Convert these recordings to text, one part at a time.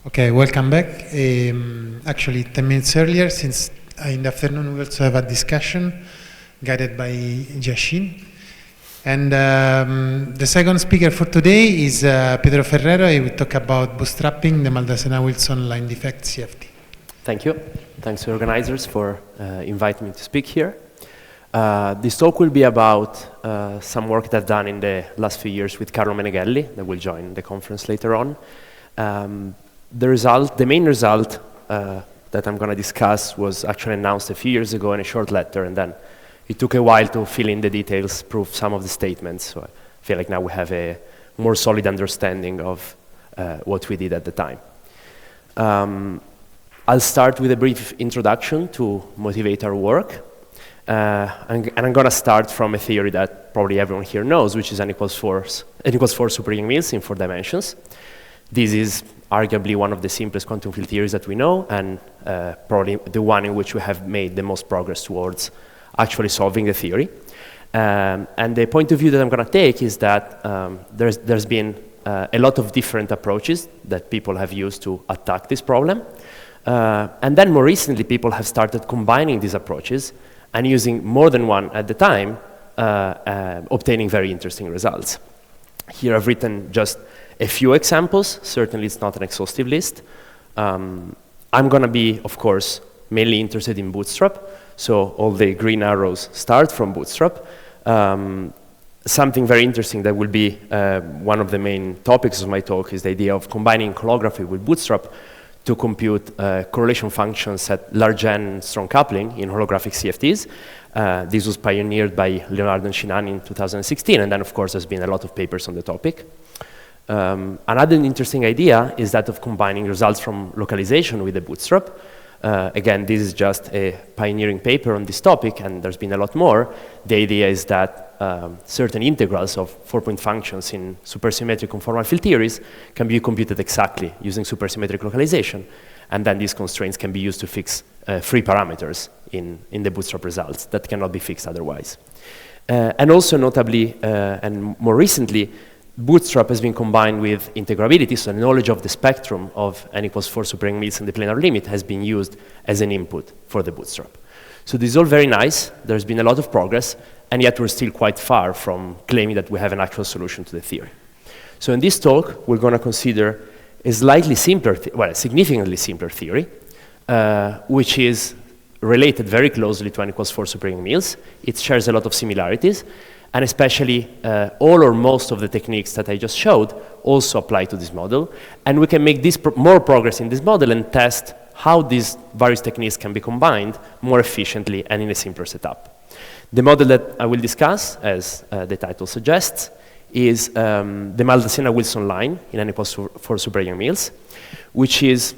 Okay, welcome back. Actually, 10 minutes earlier, since in the afternoon we also have a discussion guided by Yashin. And the second speaker for today is Pietro Ferrero. He will talk about bootstrapping the Maldacena-Wilson line defect CFT. Thank you. Thanks to organizers for inviting me to speak here. This talk will be about some work that I've done in the last few years with Carlo Meneghelli, that will join the conference later on. The main result that I'm going to discuss was actually announced a few years ago in a short letter, and then it took a while to fill in the details, prove some of the statements. So I feel like now we have a more solid understanding of what we did at the time. I'll start with a brief introduction to motivate our work. And I'm going to start from a theory that probably everyone here knows, which is n equals 4 supereigensmeals in 4 dimensions. This is arguably one of the simplest quantum field theories that we know, and probably the one in which we have made the most progress towards actually solving the theory. And the point of view that I'm going to take is that there's been a lot of different approaches that people have used to attack this problem. And then more recently, people have started combining these approaches and using more than one at the time, obtaining very interesting results. Here I've written just a few examples. Certainly it's not an exhaustive list. I'm going to be, of course, mainly interested in Bootstrap. So all the green arrows start from Bootstrap. Something very interesting that will be one of the main topics of my talk is the idea of combining holography with Bootstrap to compute correlation functions at large N strong coupling in holographic CFTs. This was pioneered by Leonardo and Shinhan in 2016, and then of course there's been a lot of papers on the topic. Another interesting idea is that of combining results from localization with the Bootstrap. Again, this is just a pioneering paper on this topic, and there's been a lot more. The idea is that certain integrals of 4-point functions in supersymmetric conformal field theories can be computed exactly using supersymmetric localization, and then these constraints can be used to fix free parameters in the Bootstrap results that cannot be fixed otherwise. And also notably, and more recently, Bootstrap has been combined with integrability, so knowledge of the spectrum of n equals 4 supereigensmeals in the planar limit has been used as an input for the Bootstrap. So this is all very nice. There's been a lot of progress, and yet we're still quite far from claiming that we have an actual solution to the theory. So in this talk, we're going to consider a slightly simpler, a significantly simpler theory, which is related very closely to n equals 4 supereigensmeals. It shares a lot of similarities, and especially all or most of the techniques that I just showed also apply to this model. And we can make this more progress in this model and test how these various techniques can be combined more efficiently and in a simpler setup. The model that I will discuss, as the title suggests, is the Maldacena-Wilson line in n equals 4 supereigensmeals, which is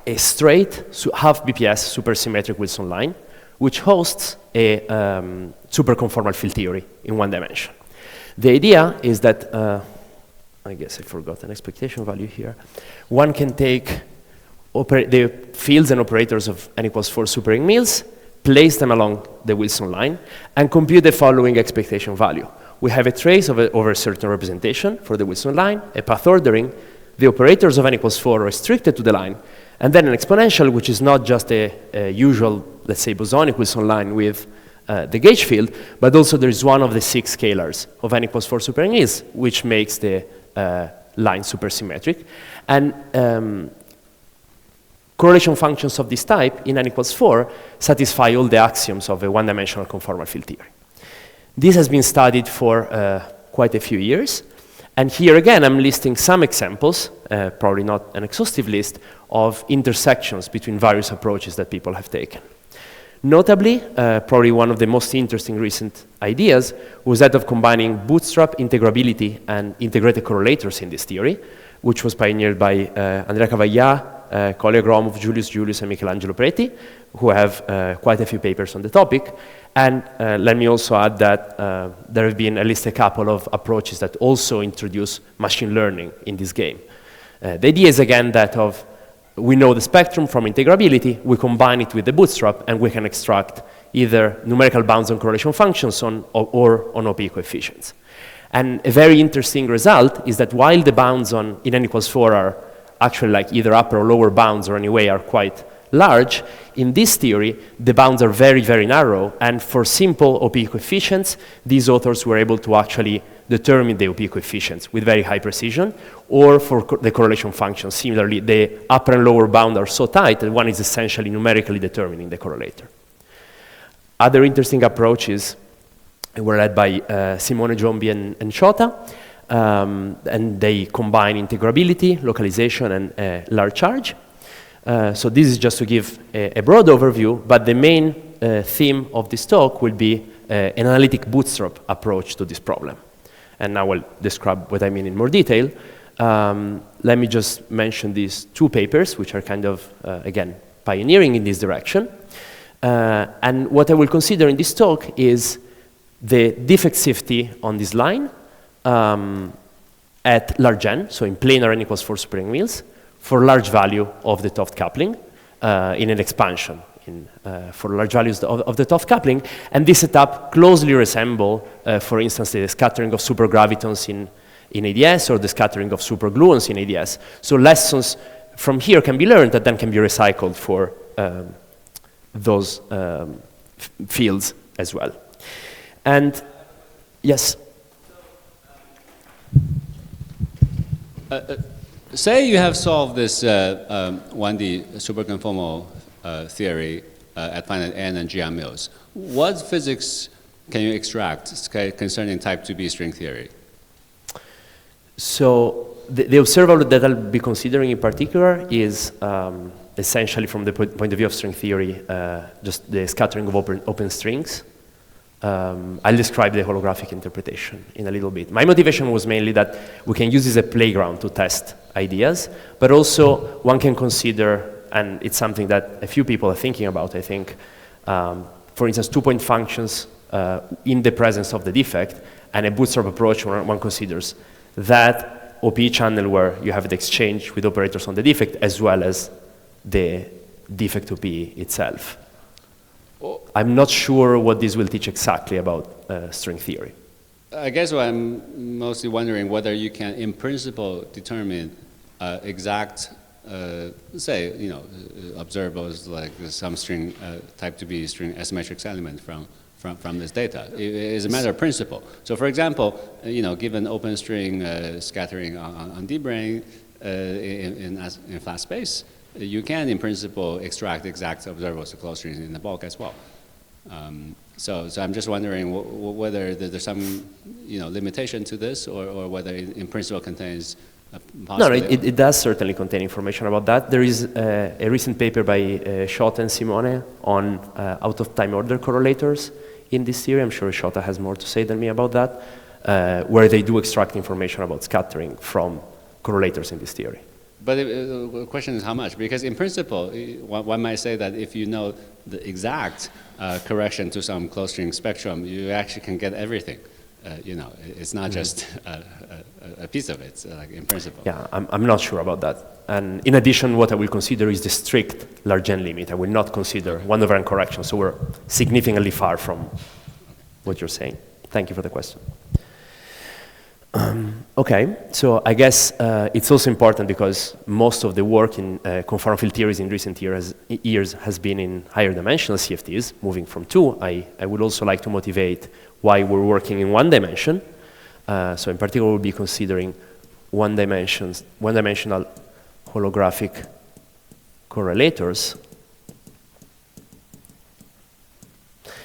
a straight half BPS supersymmetric Wilson line, which hosts a superconformal field theory in 1 dimension. The idea is that, I guess I forgot an expectation value here. One can take the fields and operators of n equals 4 supereigensmeals, place them along the Wilson line, and compute the following expectation value. We have a trace over a certain representation for the Wilson line, a path ordering, the operators of n equals 4 restricted to the line, and then an exponential, which is not just a usual, let's say, bosonic Wilson line with the gauge field, but also there is one of the 6 scalars of n equals 4 supereigensmeals, which makes the line supersymmetric. And correlation functions of this type in n equals 4 satisfy all the axioms of a 1-dimensional conformal field theory. This has been studied for quite a few years. And here again, I'm listing some examples, probably not an exhaustive list, of intersections between various approaches that people have taken. Notably, probably one of the most interesting recent ideas was that of combining Bootstrap, integrability, and integrated correlators in this theory, which was pioneered by Andrea Cavaglia, Collier Gromov, Julius, and Michelangelo Preti, who have quite a few papers on the topic. And let me also add that there have been at least a couple of approaches that also introduce machine learning in this game. The idea is again that we know the spectrum from integrability, we combine it with the Bootstrap, and we can extract either numerical bounds on correlation functions or on OP coefficients. And a very interesting result is that while the bounds in n equals 4 are actually like either upper or lower bounds or anyway are quite large, in this theory, the bounds are very, very narrow, and for simple OP coefficients, these authors were able to actually determine the OP coefficients with very high precision, or for the correlation function. Similarly, the upper and lower bound are so tight that one is essentially numerically determining the correlator. Other interesting approaches were led by Simone, Giombi, and Shota, and they combine integrability, localization, and large charge. So this is just to give a broad overview, but the main theme of this talk will be an analytic bootstrap approach to this problem. And now I'll describe what I mean in more detail. Let me just mention these two papers, which are kind of, again, pioneering in this direction. And what I will consider in this talk is the defect CFT on this line at large n, so in planar n equals 4 spring wheels, for large value of the Toft coupling in an expansion for large values of the Toft coupling. And this setup closely resemble, for instance, the scattering of supergravitons in ADS or the scattering of supergluons in ADS. So lessons from here can be learned that then can be recycled for those fields as well. And yes? Say you have solved this 1D superconformal theory at finite n and GR mills. What physics can you extract concerning type 2B string theory? So the observable that I'll be considering in particular is essentially from the point of view of string theory, just the scattering of open strings. I'll describe the holographic interpretation in a little bit. My motivation was mainly that we can use this as a playground to test ideas, but also one can consider, and it's something that a few people are thinking about, I think, for instance, two-point functions in the presence of the defect, and a bootstrap approach where one considers that OP channel where you have the exchange with operators on the defect as well as the defect OP itself. I'm not sure what this will teach exactly about string theory. I guess what I'm mostly wondering whether you can, in principle, determine exact, say, observables like some string type 2B string asymmetric element from this data. It is a matter of principle. So, for example, given open string scattering on D-brane in flat space, you can, in principle, extract exact observables to closed strings in the bulk as well. So I'm just wondering whether there's some limitation to this, or whether it in principle contains a possibility. No, it does certainly contain information about that. There is a recent paper by Shota and Simone on out-of-time order correlators in this theory. I'm sure Shota has more to say than me about that, where they do extract information about scattering from correlators in this theory. But the question is how much? Because in principle, one might say that if you know the exact correction to some closed string spectrum, you actually can get everything. It's not just a piece of it, like in principle. Yeah, I'm not sure about that. And in addition, what I will consider is the strict large n limit. I will not consider 1/n correction, so we're significantly far from what you're saying. Thank you for the question. Okay, so I guess it's also important because most of the work in conformal field theories in recent years has been in higher dimensional CFTs, moving from 2. I would also like to motivate why we're working in 1 dimension. So in particular, we'll be considering one-dimensional holographic correlators.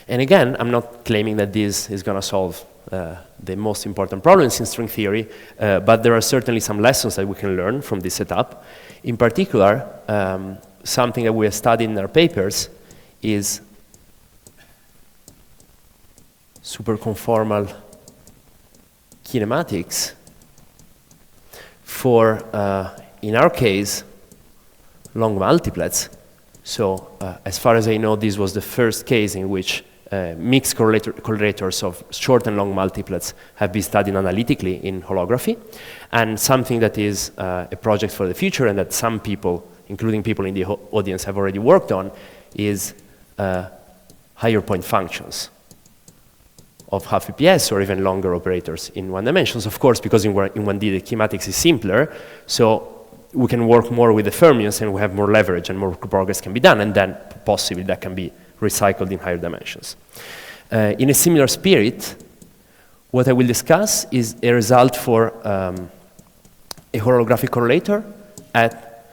And again, I'm not claiming that this is going to solve the most important problems in string theory, but there are certainly some lessons that we can learn from this setup. In particular, something that we have studied in our papers is superconformal kinematics for, in our case, long multiplets. So as far as I know, this was the first case in which mixed correlators of short and long multiplets have been studied analytically in holography, and something that is a project for the future and that some people, including people in the audience, have already worked on is higher point functions of half EPS or even longer operators in 1 dimensions. Of course, because in 1D the kinematics is simpler, so we can work more with the fermions and we have more leverage and more progress can be done, and then possibly that can be recycled in higher dimensions. In a similar spirit, what I will discuss is a result for a holographic correlator at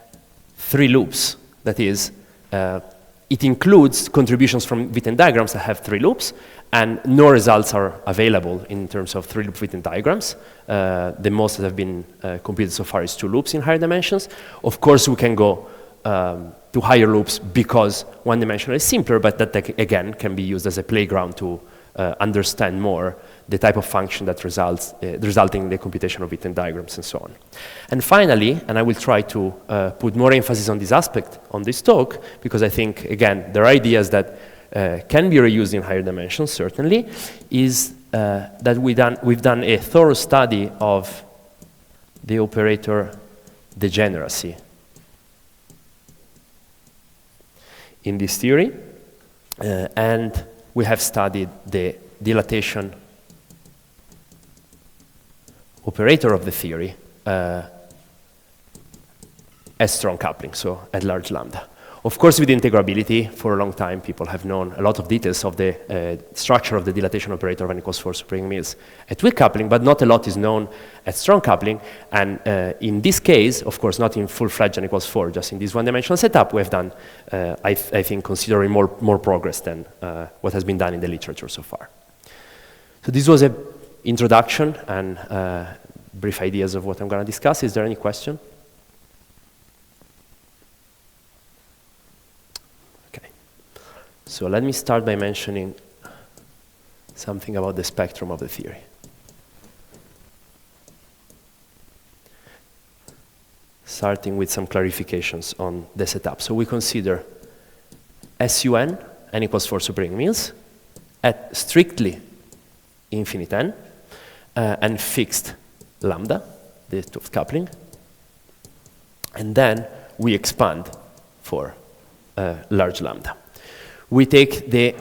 3 loops. That is, it includes contributions from Witten diagrams that have 3 loops, and no results are available in terms of 3-loop Witten diagrams. The most that have been computed so far is 2 loops in higher dimensions. Of course, we can go to higher loops because one-dimensional is simpler, but that, again, can be used as a playground to understand more the type of function that resulting in the computation of Witten diagrams and so on. And finally, and I will try to put more emphasis on this aspect on this talk, because I think, again, there are ideas that can be reused in higher dimensions, certainly, is that we've done a thorough study of the operator degeneracy in this theory, and we have studied the dilatation operator of the theory as strong coupling, so at large lambda. Of course, with integrability, for a long time, people have known a lot of details of the structure of the dilatation operator of n=4 spring mills at weak coupling, but not a lot is known at strong coupling. And in this case, of course, not in full-fledged n=4, just in this one-dimensional setup, we have done, I think, considerably more progress than what has been done in the literature so far. So this was an introduction and brief ideas of what I'm going to discuss. Is there any question? So let me start by mentioning something about the spectrum of the theory. Starting with some clarifications on the setup. So we consider SUN, n=4 Spring mills, at strictly infinite n, and fixed lambda, the 't Hooft coupling. And then we expand for large lambda. We take the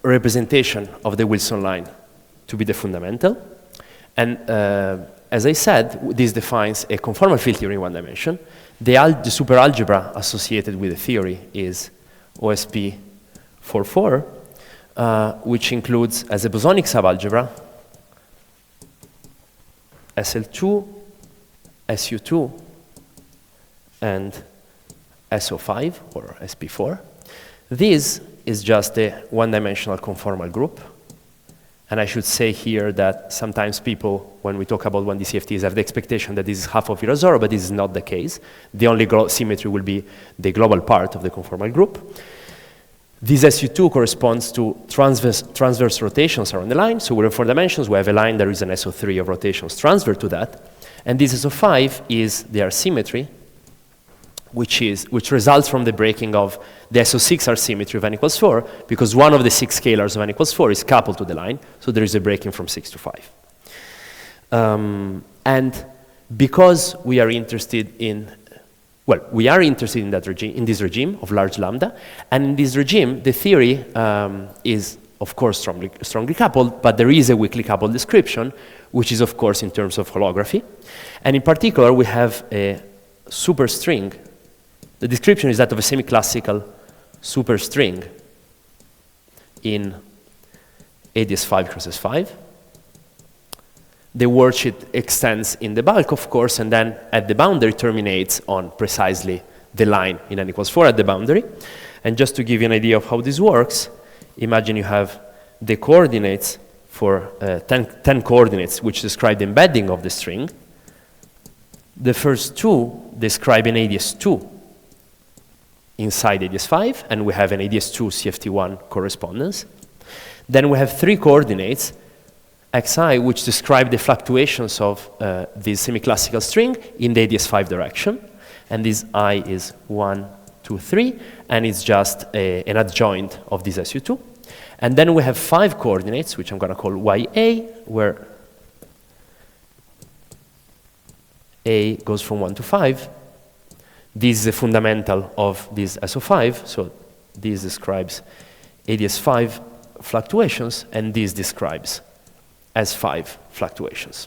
representation of the Wilson line to be the fundamental. And as I said, this defines a conformal field theory in one dimension. The superalgebra associated with the theory is OSP 44, which includes, as a bosonic subalgebra, SL2, SU2, and SO5, or SP4. This is just a one-dimensional conformal group. And I should say here that sometimes people, when we talk about 1D CFTs, have the expectation that this is half of Virasoro, but this is not the case. The only symmetry will be the global part of the conformal group. This SU2 corresponds to transverse rotations around the line. So we're in 4 dimensions. We have a line, there is an SO3 of rotations transverse to that. And this SO5 is their symmetry, which results from the breaking of the SO6 R symmetry of n=4, because one of the 6 scalars of n=4 is coupled to the line, so there is a breaking from 6 to 5. And because we are interested in, well, we are interested in that regime, in this regime of large lambda, and in this regime, the theory is, of course, strongly coupled, but there is a weakly coupled description, which is, of course, in terms of holography. And in particular, we have a superstring. The description is that of a semi-classical superstring in ADS5 x S5. The worksheet extends in the bulk, of course, and then at the boundary terminates on precisely the line in n=4 at the boundary. And just to give you an idea of how this works, imagine you have the coordinates for 10 coordinates which describe the embedding of the string. The first 2 describe an ADS2 inside ADS5, and we have an ADS2 CFT1 correspondence. Then we have 3 coordinates, xi, which describe the fluctuations of this semi-classical string in the ADS5 direction. And this I is 1, 2, 3, and it's just an adjoint of this SU2. And then we have 5 coordinates, which I'm going to call YA, where A goes from 1 to 5. This is a fundamental of this SO5, so this describes ADS5 fluctuations, and this describes S5 fluctuations.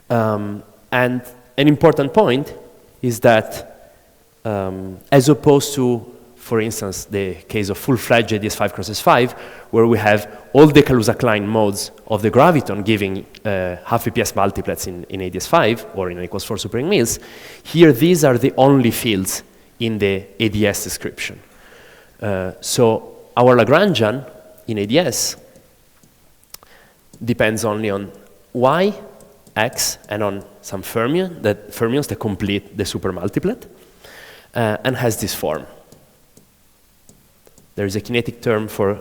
And an important point is that as opposed to, for instance, the case of full-fledged ADS5 crosses 5, where we have all the Kaluza-Klein modes of the graviton giving half VPS multiplets in ADS5 or in equals 4 superring Mills, here these are the only fields in the ADS description. So our Lagrangian in ADS depends only on Y, X, and on some fermions that complete the supermultiplet, and has this form. There is a kinetic term for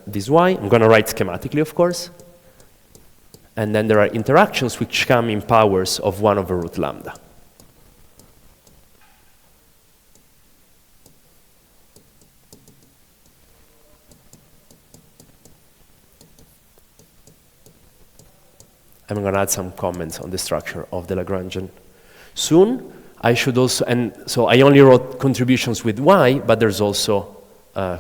this Y. I'm going to write schematically, of course. And then there are interactions which come in powers of 1 over root lambda. I'm going to add some comments on the structure of the Lagrangian soon. I should also, and so I only wrote contributions with Y, but there's also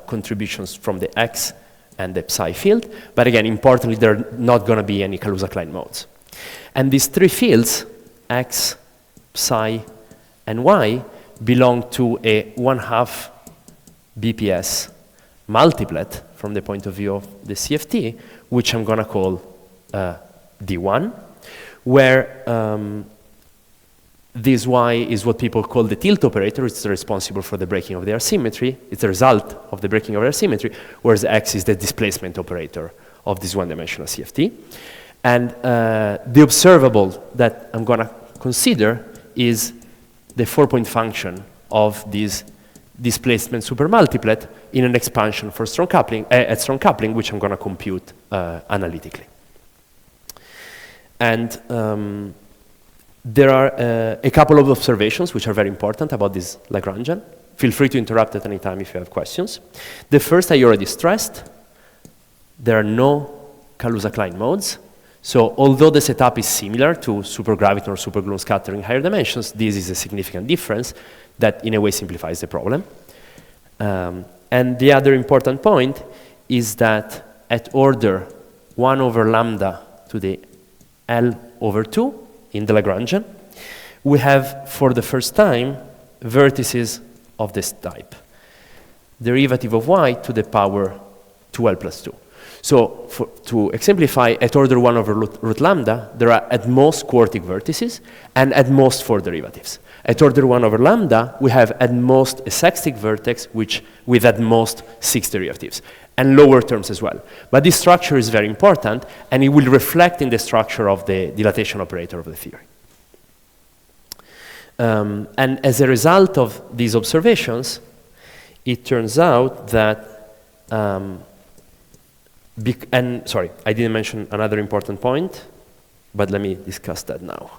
contributions from the X and the psi field. But again, importantly, there are not going to be any Kaluza-Klein modes. And these three fields, X, psi, and Y, belong to a 1/2 BPS multiplet from the point of view of the CFT, which I'm going to call D1, where this Y is what people call the tilt operator. It's responsible for the breaking of the R-symmetry. It's the result of the breaking of R-symmetry, whereas X is the displacement operator of this one-dimensional CFT. And the observable that I'm going to consider is the 4-point function of this displacement supermultiplet in an expansion for strong coupling, at strong coupling, which I'm going to compute analytically. And there are a couple of observations which are very important about this Lagrangian. Feel free to interrupt at any time if you have questions. The first I already stressed. There are no Kaluza-Klein modes. So although the setup is similar to supergraviton or supergluon scattering in higher dimensions, this is a significant difference that in a way simplifies the problem. And the other important point is that at order 1 over lambda to the L over 2, in the Lagrangian, we have, for the first time, vertices of this type. Derivative of Y to the power 2L plus 2. So to exemplify, at order 1 over root lambda, there are at most quartic vertices and at most 4 derivatives. At order 1 over lambda, we have at most a sextic vertex with at most 6 derivatives, and lower terms as well. But this structure is very important, and it will reflect in the structure of the dilatation operator of the theory. And as a result of these observations, it turns out that, and sorry, I didn't mention another important point, but let me discuss that now.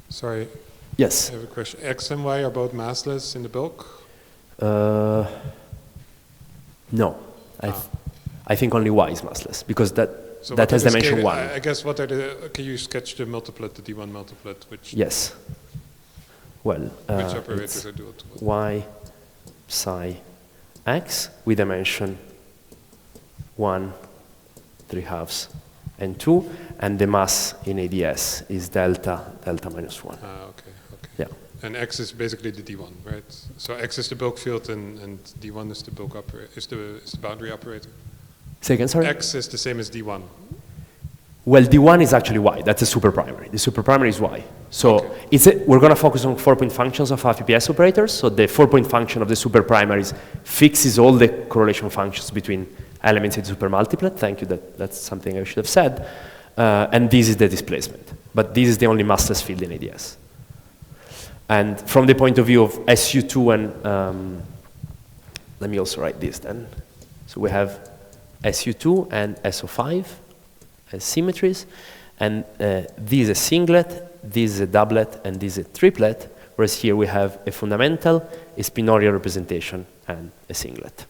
Sorry. Yes. I have a question. X and Y are both massless in the bulk? No. I think only Y is massless, because that has dimension 1. I guess what are the, can you sketch the multiplet, the D1 multiplet? Which yes. Well, which operators are dual to what? Y, psi, X, with dimension 1, 3/2, and 2, and the mass in ADS is delta minus 1. Okay. Yeah. And X is basically the D1, right? So X is the bulk field, and D1 is the bulk is the boundary operator. Say again, sorry? X is the same as D1. Well, D1 is actually Y. That's a superprimary. The superprimary is Y. So okay. We're going to focus on 4-point functions of half VPS operators. So the 4-point function of the superprimaries fixes all the correlation functions between elements in the supermultiplet. Thank you. That's something I should have said. And this is the displacement. But this is the only massless field in ADS. And from the point of view of SU2 and, let me also write this then. So we have SU2 and SO5 as symmetries. And this is a singlet, this is a doublet, and this is a triplet. Whereas here we have a fundamental, a spinorial representation, and a singlet.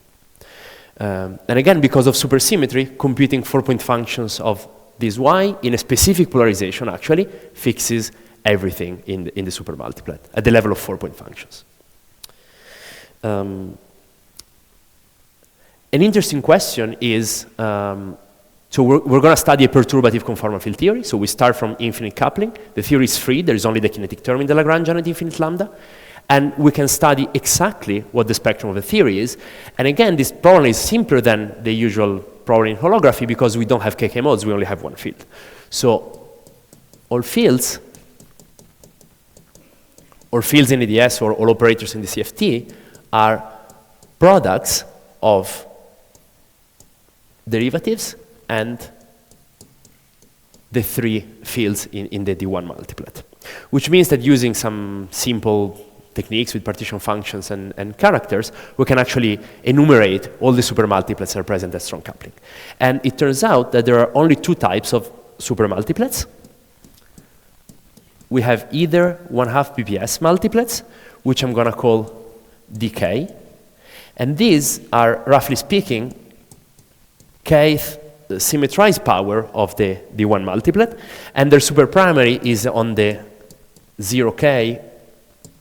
And again, because of supersymmetry, computing 4-point functions of this Y in a specific polarization actually fixes everything in the supermultiplet at the level of 4-point functions. An interesting question is So we're going to study a perturbative conformal field theory. So we start from infinite coupling. The theory is free. There is only the kinetic term in the Lagrangian at infinite lambda. And we can study exactly what the spectrum of the theory is. And again, this problem is simpler than the usual problem in holography because we don't have KK modes. We only have one field. So all fields, or fields in EDS, or all operators in the CFT, are products of derivatives and the three fields in the D1 multiplet, which means that using some simple techniques with partition functions and characters, we can actually enumerate all the supermultiplets that are present at strong coupling. And it turns out that there are only two types of supermultiplets. We have either 1/2 PPS multiplets, which I'm going to call DK, and these are, roughly speaking, kth symmetrized power of the D1 multiplet, and their superprimary is on the 0K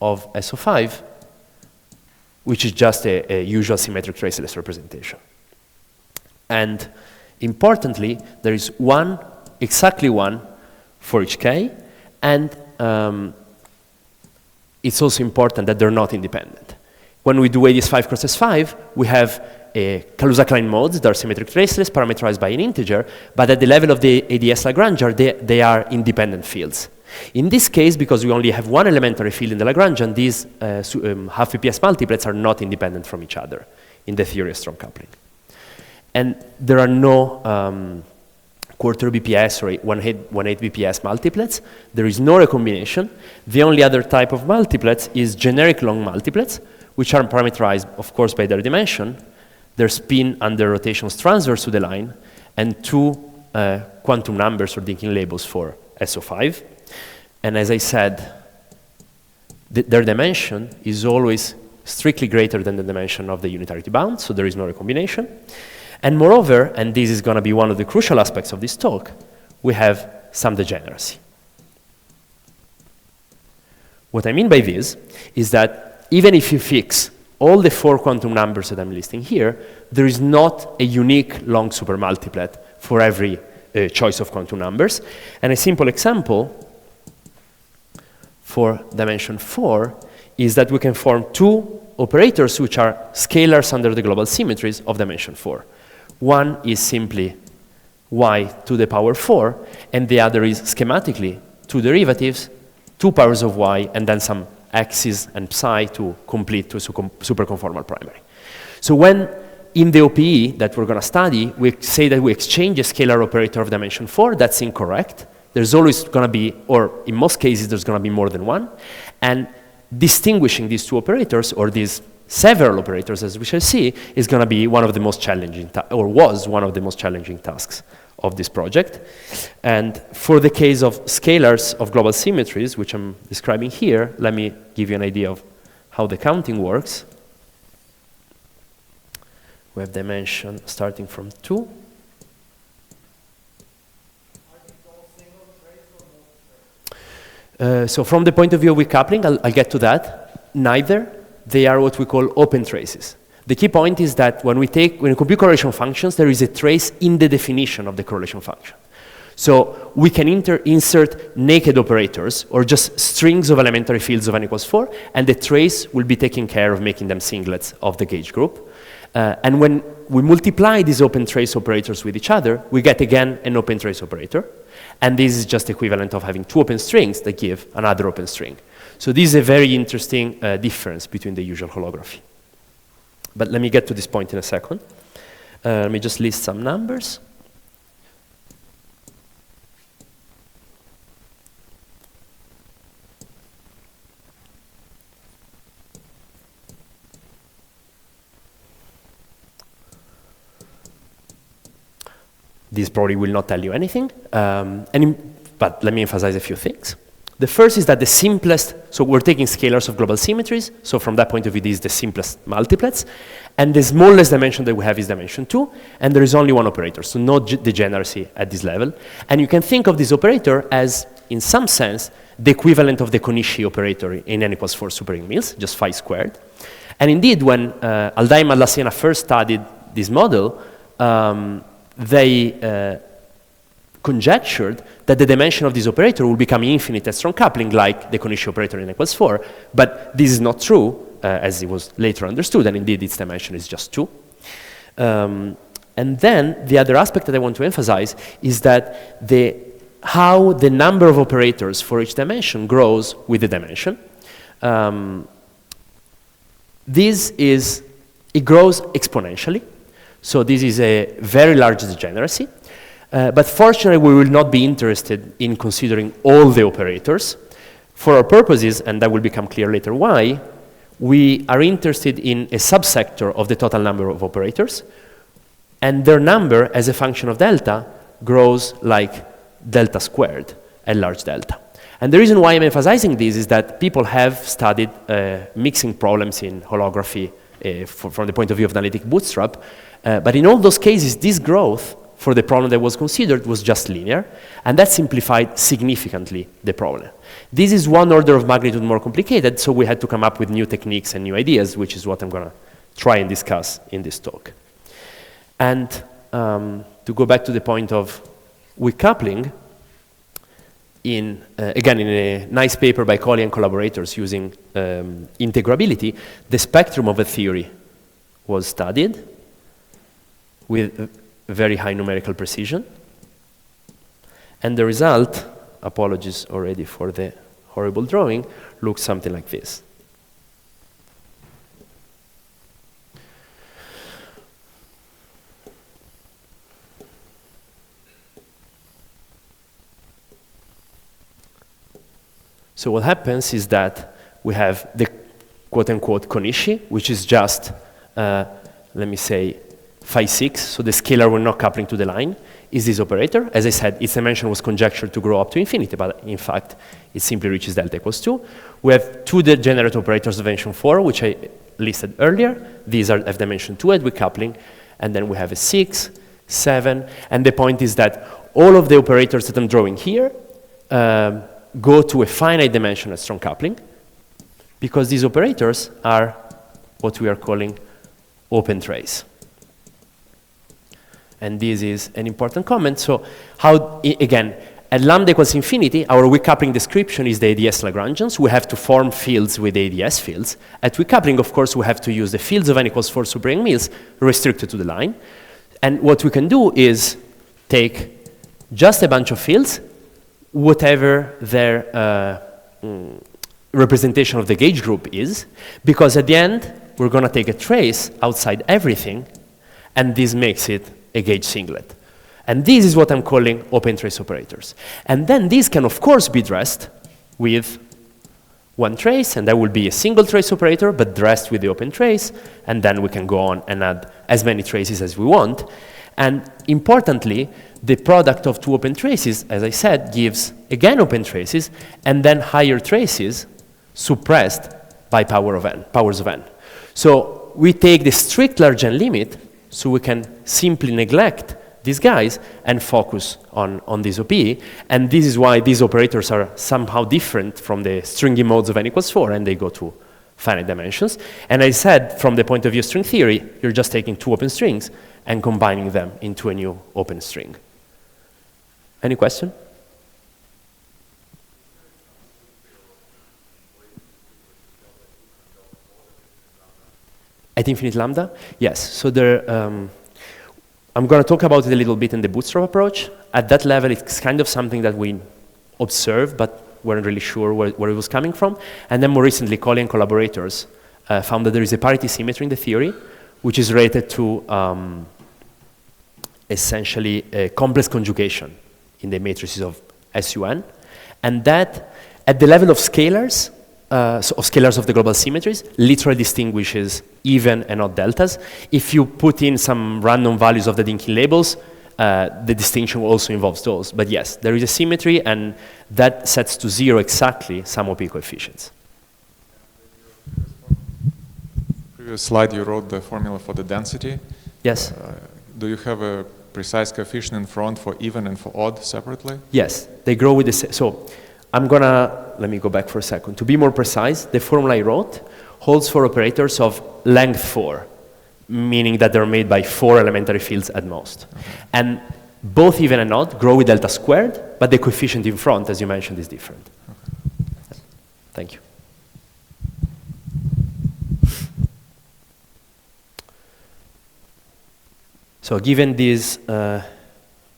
of SO5, which is just a usual symmetric traceless representation. And importantly, there is one, exactly one, for each K, and it's also important that they're not independent. When we do ADS5 cross S5, we have Kaluza-Klein modes that are symmetric traceless, parameterized by an integer, but at the level of the ADS Lagrangian, they are independent fields. In this case, because we only have one elementary field in the Lagrangian, these 1/2 PPS multiplets are not independent from each other in the theory of strong coupling. And there are no quarter BPS or 1/8 BPS multiplets. There is no recombination. The only other type of multiplets is generic long multiplets, which are parameterized, of course, by their dimension, their spin under rotations transverse to the line, and two quantum numbers or Dynkin labels for SO5. And as I said, their dimension is always strictly greater than the dimension of the unitarity bound, so there is no recombination. And moreover, and this is going to be one of the crucial aspects of this talk, we have some degeneracy. What I mean by this is that even if you fix all the 4 quantum numbers that I'm listing here, there is not a unique long supermultiplet for every choice of quantum numbers. And a simple example for dimension 4 is that we can form 2 operators which are scalars under the global symmetries of dimension 4. One is simply y to the power 4, and the other is schematically 2 derivatives, 2 powers of y, and then some x's and psi to complete to a superconformal primary. So when in the OPE that we're going to study, we say that we exchange a scalar operator of dimension 4, that's incorrect. There's always going to be, or in most cases, there's going to be more than one. And distinguishing these 2 operators, or these several operators, as we shall see, is going to be one of the most challenging, or was one of the most challenging tasks of this project. And for the case of scalars of global symmetries, which I'm describing here, let me give you an idea of how the counting works. We have dimension starting from 2. So from the point of view of weak coupling, I'll get to that. Neither. They are what we call open traces. The key point is that when we compute correlation functions, there is a trace in the definition of the correlation function. So we can insert naked operators or just strings of elementary fields of n equals 4, and the trace will be taking care of making them singlets of the gauge group. And when we multiply these open trace operators with each other, we get again an open trace operator. And this is just equivalent of having 2 open strings that give another open string. So this is a very interesting difference between the usual holography. But let me get to this point in a second. Let me just list some numbers. This probably will not tell you anything, but let me emphasize a few things. The first is that the simplest, so we're taking scalars of global symmetries, so from that point of view, this is the simplest multiplets, and the smallest dimension that we have is dimension 2, and there is only one operator, so no degeneracy at this level. And you can think of this operator as, in some sense, the equivalent of the Konishi operator in n equals 4 superring Mills, just phi squared. And indeed, when Haldane and Maldacena first studied this model, they conjectured that the dimension of this operator will become infinite at strong coupling, like the Conishi operator in equals 4. But this is not true, as it was later understood, and indeed its dimension is just 2. And then the other aspect that I want to emphasize is that how the number of operators for each dimension grows with the dimension. It grows exponentially. So this is a very large degeneracy. But fortunately, we will not be interested in considering all the operators. For our purposes, and that will become clear later why, we are interested in a subsector of the total number of operators, and their number as a function of delta grows like delta squared at large delta. And the reason why I'm emphasizing this is that people have studied mixing problems in holography from the point of view of analytic bootstrap, but in all those cases, this growth for the problem that was considered was just linear, and that simplified significantly the problem. This is one order of magnitude more complicated, so we had to come up with new techniques and new ideas, which is what I'm going to try and discuss in this talk. And to go back to the point of weak coupling, again, in a nice paper by Coley and collaborators using integrability, the spectrum of a theory was studied with very high numerical precision. And the result, apologies already for the horrible drawing, looks something like this. So what happens is that we have the quote-unquote Conishi, which is just, let me say, phi 6, so the scalar we're not coupling to the line, is this operator. As I said, its dimension was conjectured to grow up to infinity, but in fact, it simply reaches delta equals 2. We have two degenerate operators of dimension 4, which I listed earlier. These have dimension 2 at weak coupling, and then we have a 6, 7, and the point is that all of the operators that I'm drawing here go to a finite dimension at strong coupling, because these operators are what we are calling open trace. And this is an important comment. So how, again, at lambda equals infinity, our weak coupling description is the ADS Lagrangians. We have to form fields with ADS fields. At weak coupling, of course, we have to use the fields of n equals 4 Super-Young Mills restricted to the line. And what we can do is take just a bunch of fields, whatever their representation of the gauge group is, because at the end, we're going to take a trace outside everything, and this makes it a gauge singlet. And this is what I'm calling open trace operators. And then these can, of course, be dressed with one trace, and that will be a single trace operator, but dressed with the open trace, and then we can go on and add as many traces as we want. And importantly, the product of two open traces, as I said, gives, again, open traces, and then higher traces suppressed by powers of n. So we take the strict large n limit, so we can simply neglect these guys and focus on this OP. And this is why these operators are somehow different from the stringy modes of n equals 4, and they go to finite dimensions. And I said, from the point of view of string theory, you're just taking two open strings and combining them into a new open string. Any question? At infinite lambda? Yes. So there, I'm going to talk about it a little bit in the Bootstrap approach. At that level, it's kind of something that we observed, but weren't really sure where it was coming from. And then more recently, Coley and collaborators found that there is a parity symmetry in the theory, which is related to essentially a complex conjugation in the matrices of SUN. And that, at the level of scalars, so of scalars of the global symmetries, literally distinguishes even and odd deltas. If you put in some random values of the Dinkin labels, the distinction also involves those. But yes, there is a symmetry, and that sets to 0 exactly some OP coefficients. Previous slide, you wrote the formula for the density. Yes. Do you have a precise coefficient in front for even and for odd separately? Yes, they grow with the same. So I'm going to, let me go back for a second. To be more precise, the formula I wrote holds for operators of length 4. meaning that they're made by 4 elementary fields at most. And both even and odd grow with delta squared, but the coefficient in front, as you mentioned, is different. Thank you. So given these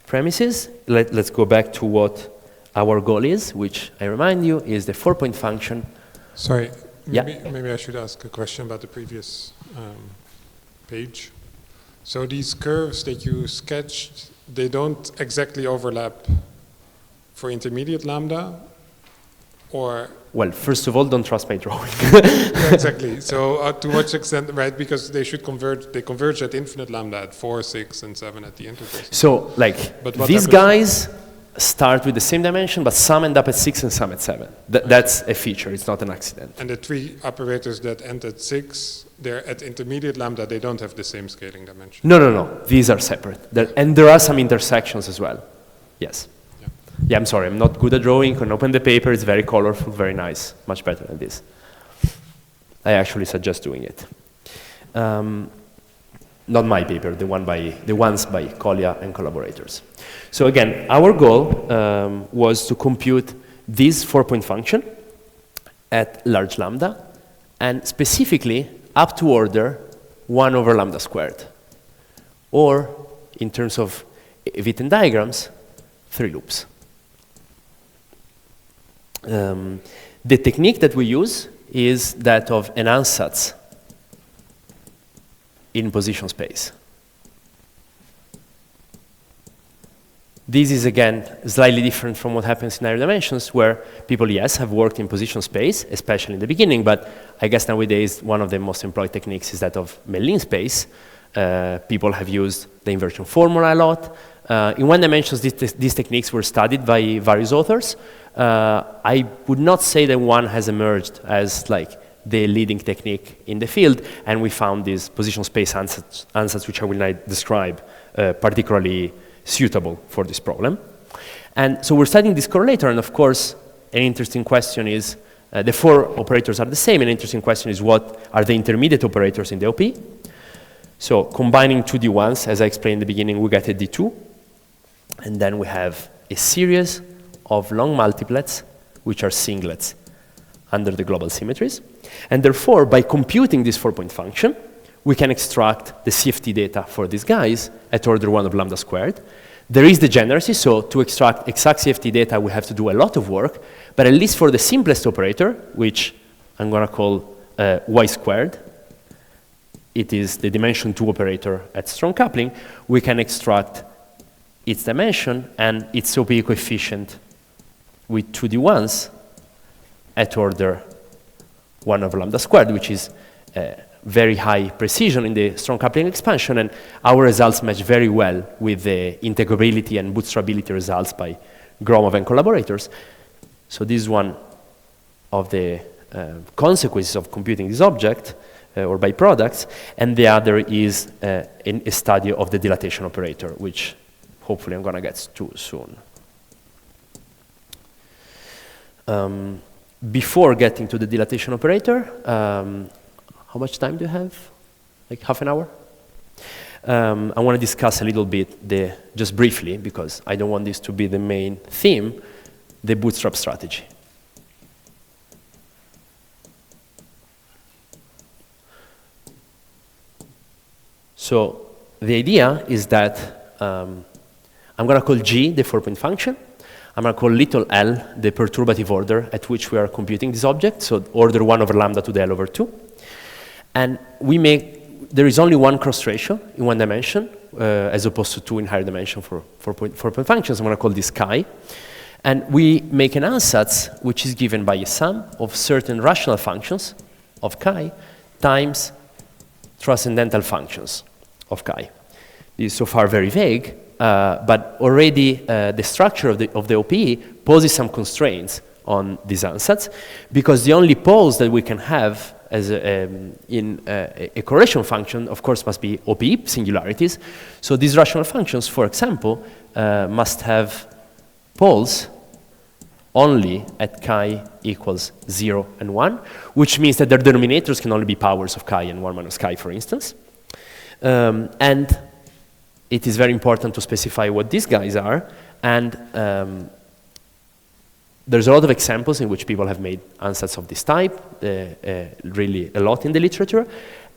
premises, let's go back to what our goal is, which I remind you is the 4-point function. Sorry, Yeah. maybe I should ask a question about the previous page. So these curves that you sketched, they don't exactly overlap for intermediate lambda, or? Well, first of all, don't trust my drawing. Yeah, exactly. So to what extent, right? Because they should converge. They converge at infinite lambda at 4, 6, and 7 at the interface. So, like, But what these happens- guys start with the same dimension, but some end up at 6 and some at 7. That's a feature. It's not an accident. And the 3 operators that end at 6, they're at intermediate lambda. They don't have the same scaling dimension. No. These are separate. And there are some intersections as well. Yes. Yeah, I'm sorry. I'm not good at drawing. Can open the paper. It's very colorful, very nice. Much better than this. I actually suggest doing it. Not my paper, the ones by Collia and collaborators. So again, our goal was to compute this 4-point function at large lambda, and specifically up to order 1 over lambda squared, or in terms of Witten diagrams, 3 loops. The technique that we use is that of an ansatz in position space. This is, again, slightly different from what happens in higher dimensions, where people, yes, have worked in position space, especially in the beginning, but I guess nowadays one of the most employed techniques is that of Mellin space. People have used the inversion formula a lot. In 1 dimensions, these techniques were studied by various authors. I would not say that one has emerged as like the leading technique in the field, and we found these position space ansatz, which I will now describe, particularly suitable for this problem. And so we're studying this correlator, and of course, an interesting question is, the 4 operators are the same. An interesting question is, what are the intermediate operators in the OP? So combining 2 D1s, as I explained in the beginning, we get a D2, and then we have a series of long multiplets, which are singlets under the global symmetries. And therefore, by computing this 4-point function, we can extract the CFT data for these guys at order 1 of lambda squared. There is degeneracy, so to extract exact CFT data, we have to do a lot of work, but at least for the simplest operator, which I'm going to call y squared, it is the dimension 2 operator at strong coupling, we can extract its dimension and its OP coefficient with 2 D1s at order 1 over lambda squared, which is very high precision in the strong coupling expansion, and our results match very well with the integrability and bootstrapability results by Gromov and collaborators. So this is one of the consequences of computing this object, or byproducts, and the other is a study of the dilatation operator, which hopefully I'm going to get to soon. Before getting to the dilatation operator, how much time do you have? Like half an hour? I want to discuss a little bit, just briefly, because I don't want this to be the main theme, the bootstrap strategy. So the idea is that I'm going to call G the 4-point function. I'm going to call little l the perturbative order at which we are computing this object, so order 1 over lambda to the L over 2. And there is only 1 cross ratio in 1 dimension, as opposed to 2 in higher dimension for 4-point functions. I'm going to call this chi. And we make an ansatz which is given by a sum of certain rational functions of chi times transcendental functions of chi. This is so far very vague, but already the structure of the OPE poses some constraints on these ansatz, because the only poles that we can have as in a correlation function, of course, must be OPE singularities. So these rational functions, for example, must have poles only at chi equals 0 and 1, which means that their denominators can only be powers of chi and 1 minus chi, for instance. And it is very important to specify what these guys are. And there's a lot of examples in which people have made ansatz of this type, really a lot in the literature.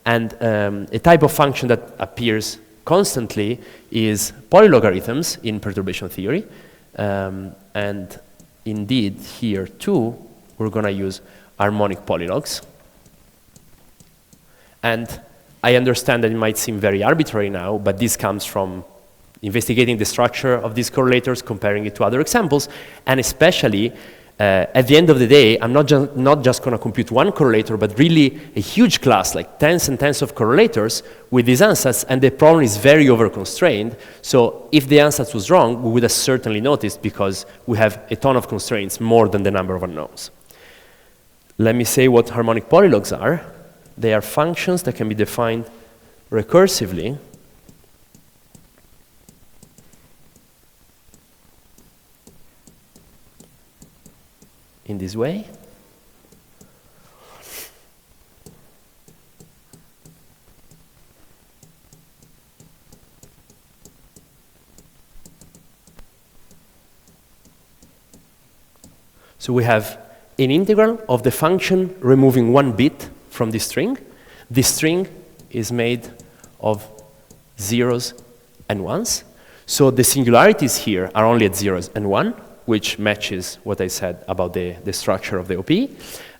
And a type of function that appears constantly is polylogarithms in perturbation theory. And indeed, here too, we're going to use harmonic polylogs. And I understand that it might seem very arbitrary now, but this comes from investigating the structure of these correlators, comparing it to other examples, and especially at the end of the day, I'm not just going to compute one correlator, but really a huge class, like tens and tens of correlators with these ansatz, and the problem is very over-constrained. So if the ansatz was wrong, we would have certainly noticed because we have a ton of constraints, more than the number of unknowns. Let me say what harmonic polylogs are. They are functions that can be defined recursively in this way. So we have an integral of the function removing one bit from this string. This string is made of zeros and ones. So the singularities here are only at zeros and one, which matches what I said about the structure of the OP.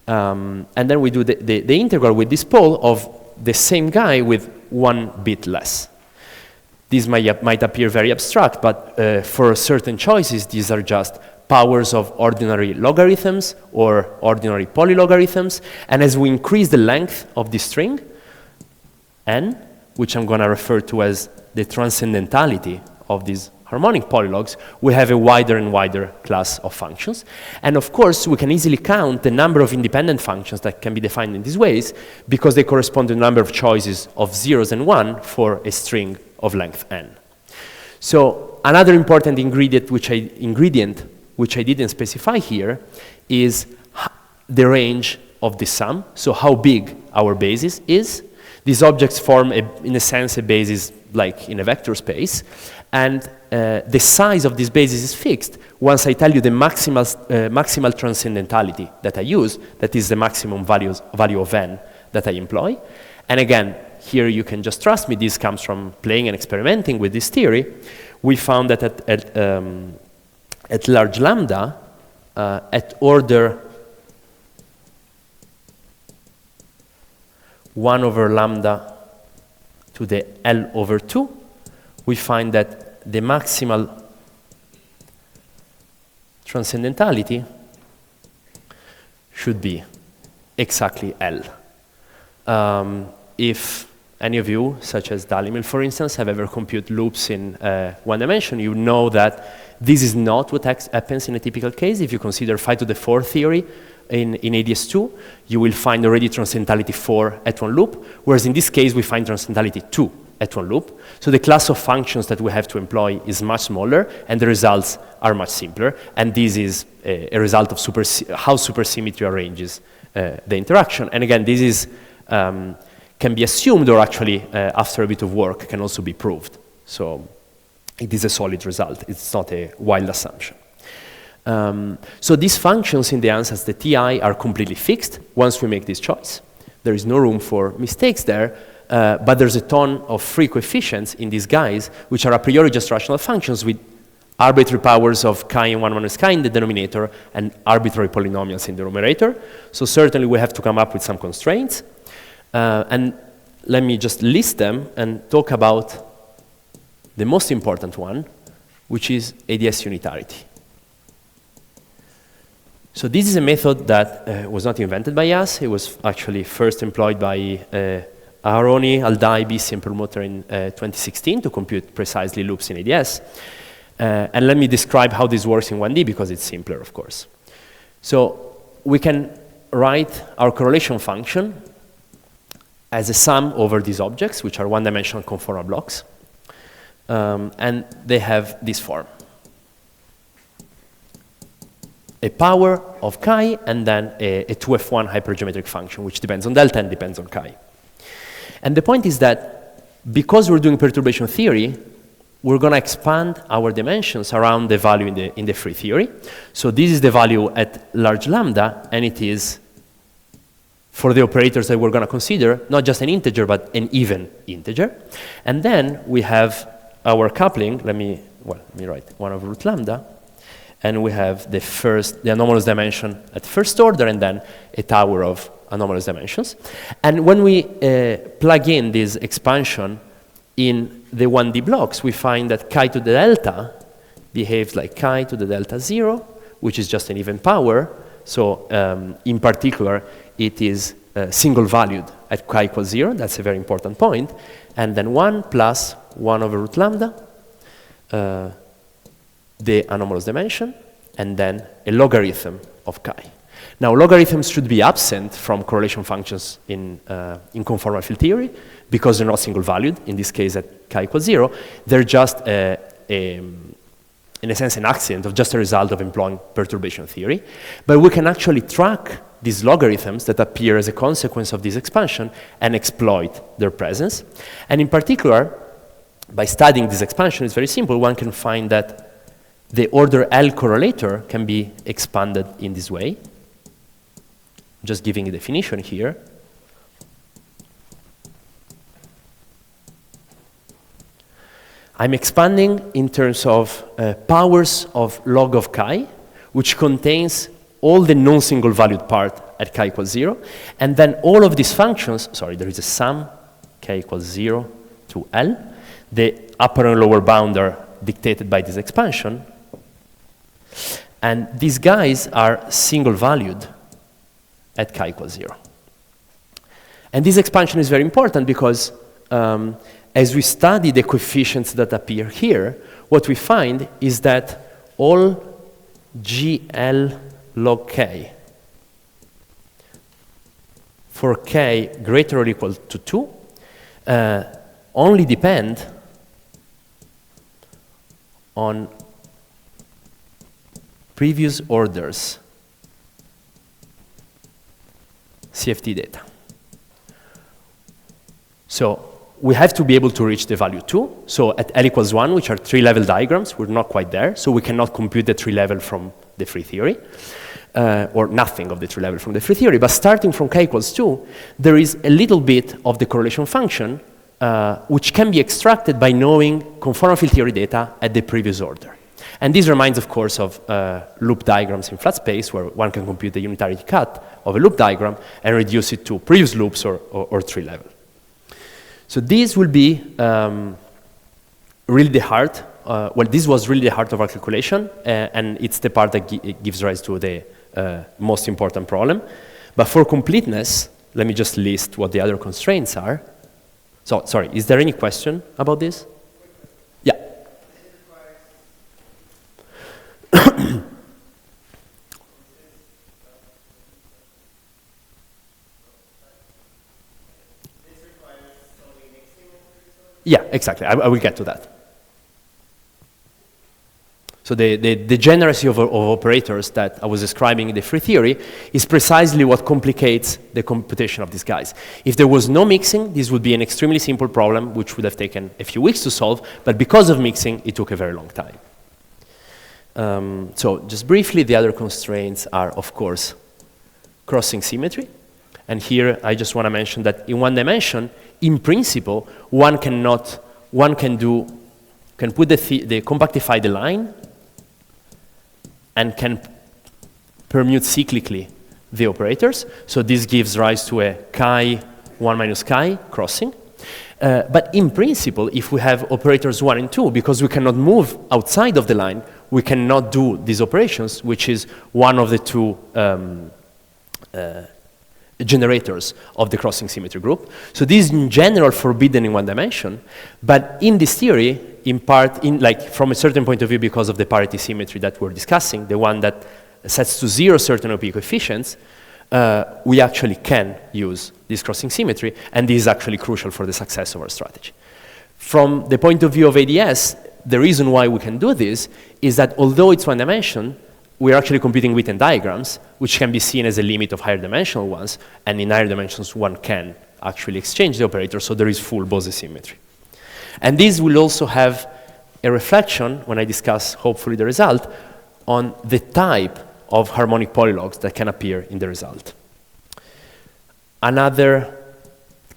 And then we do the integral with this pole of the same guy with one bit less. These might appear very abstract, but for certain choices, these are just powers of ordinary logarithms or ordinary polylogarithms. And as we increase the length of this string, n, which I'm going to refer to as the transcendentality of these harmonic polylogs, we have a wider and wider class of functions. And of course, we can easily count the number of independent functions that can be defined in these ways because they correspond to the number of choices of zeros and one for a string of length n. So another important ingredient which I didn't specify here is the range of the sum, so how big our basis is. These objects form, in a sense, a basis like in a vector space. And the size of this basis is fixed once I tell you the maximal transcendentality that I use, that is the maximum value of n that I employ. And again, here you can just trust me, this comes from playing and experimenting with this theory. We found that at large lambda, at order 1 over lambda to the L over 2, we find that the maximal transcendentality should be exactly L. If any of you, such as Dalimil, for instance, have ever computed loops in one dimension, you know that this is not what happens in a typical case. If you consider phi to the 4 theory in ADS2, you will find already transcendentality 4 at one loop, whereas in this case, we find transcendentality 2 at one loop. So the class of functions that we have to employ is much smaller, and the results are much simpler. And this is a result of how supersymmetry arranges the interaction. And again, this is can be assumed, or actually, after a bit of work, can also be proved. So it is a solid result. It's not a wild assumption. So these functions in the ansatz, the Ti, are completely fixed once we make this choice. There is no room for mistakes there, but there's a ton of free coefficients in these guys, which are a priori just rational functions with arbitrary powers of chi and 1 minus chi in the denominator and arbitrary polynomials in the numerator. So certainly we have to come up with some constraints. And let me just list them and talk about the most important one, which is ADS unitarity. So this is a method that was not invented by us. It was actually first employed by Aharoni, Aldai, Bissi, and Perlmutter in 2016 to compute precisely loops in ADS. And let me describe how this works in 1D because it's simpler, of course. So we can write our correlation function as a sum over these objects, which are one-dimensional conformal blocks. And they have this form. A power of chi, and then a 2f1 hypergeometric function, which depends on delta and depends on chi. And the point is that Because we're doing perturbation theory, we're going to expand our dimensions around the value in the free theory. So this is the value at large lambda, and it is, for the operators that we're going to consider, not just an integer, but an even integer. And then we have our coupling. Let me write 1 over root lambda. And we have the anomalous dimension at first order, and then a tower of anomalous dimensions. And when we plug in this expansion in the 1D blocks, we find that chi to the delta behaves like chi to the delta 0, which is just an even power. So in particular, it is single-valued at chi equals 0. That's a very important point. And then 1 plus 1 over root lambda, the anomalous dimension, and then a logarithm of chi. Now, logarithms should be absent from correlation functions in conformal field theory because they're not single-valued, in this case at chi equals 0. They're just, in a sense, an accident of just a result of employing perturbation theory. But we can actually track these logarithms that appear as a consequence of this expansion and exploit their presence. And in particular, by studying this expansion, it's very simple. One can find that the order L correlator can be expanded in this way. Just giving a definition here. I'm expanding in terms of powers of log of chi, which contains all the non-single valued part at chi equals 0. And then all of these functions, there is a sum, k equals 0 to L. The upper and lower bound are dictated by this expansion. And these guys are single valued at chi equals 0. And this expansion is very important because as we study the coefficients that appear here, what we find is that all GL log k for k greater or equal to 2 only depend on previous orders CFT data. So we have to be able to reach the value 2. So at L equals 1, which are 3-level diagrams, we're not quite there. So we cannot compute the 3-level from the free theory, or nothing of the 3-level from the free theory. But starting from k equals 2, there is a little bit of the correlation function which can be extracted by knowing conformal field theory data at the previous order. And this reminds, of course, of loop diagrams in flat space, where one can compute the unitarity cut of a loop diagram and reduce it to previous loops or 3-level. So this will be really the heart. This was really the heart of our calculation, and it's the part that gives rise to the most important problem. But for completeness, let me just list what the other constraints are. So, sorry, is there any question about this? Yeah. Yeah, exactly. I will get to that. So the degeneracy of operators that I was describing in the free theory is precisely what complicates the computation of these guys. If there was no mixing, this would be an extremely simple problem, which would have taken a few weeks to solve. But because of mixing, it took a very long time. So just briefly, the other constraints are, of course, crossing symmetry. And here, I just want to mention that in one dimension, in principle, one can compactify the line and can permute cyclically the operators. So this gives rise to a chi 1 minus chi crossing. But in principle, if we have operators 1 and 2, because we cannot move outside of the line, we cannot do these operations, which is one of the two generators of the crossing symmetry group. So this is in general forbidden in one dimension, but in this theory, in part, from a certain point of view, because of the parity symmetry that we're discussing, the one that sets to 0 certain OP coefficients, we actually can use this crossing symmetry, and this is actually crucial for the success of our strategy. From the point of view of ADS, the reason why we can do this is that although it's one dimension, we're actually computing Witten diagrams, which can be seen as a limit of higher dimensional ones, and in higher dimensions, one can actually exchange the operator, so there is full Bose symmetry. And this will also have a reflection, when I discuss, hopefully, the result, on the type of harmonic polylogs that can appear in the result. Another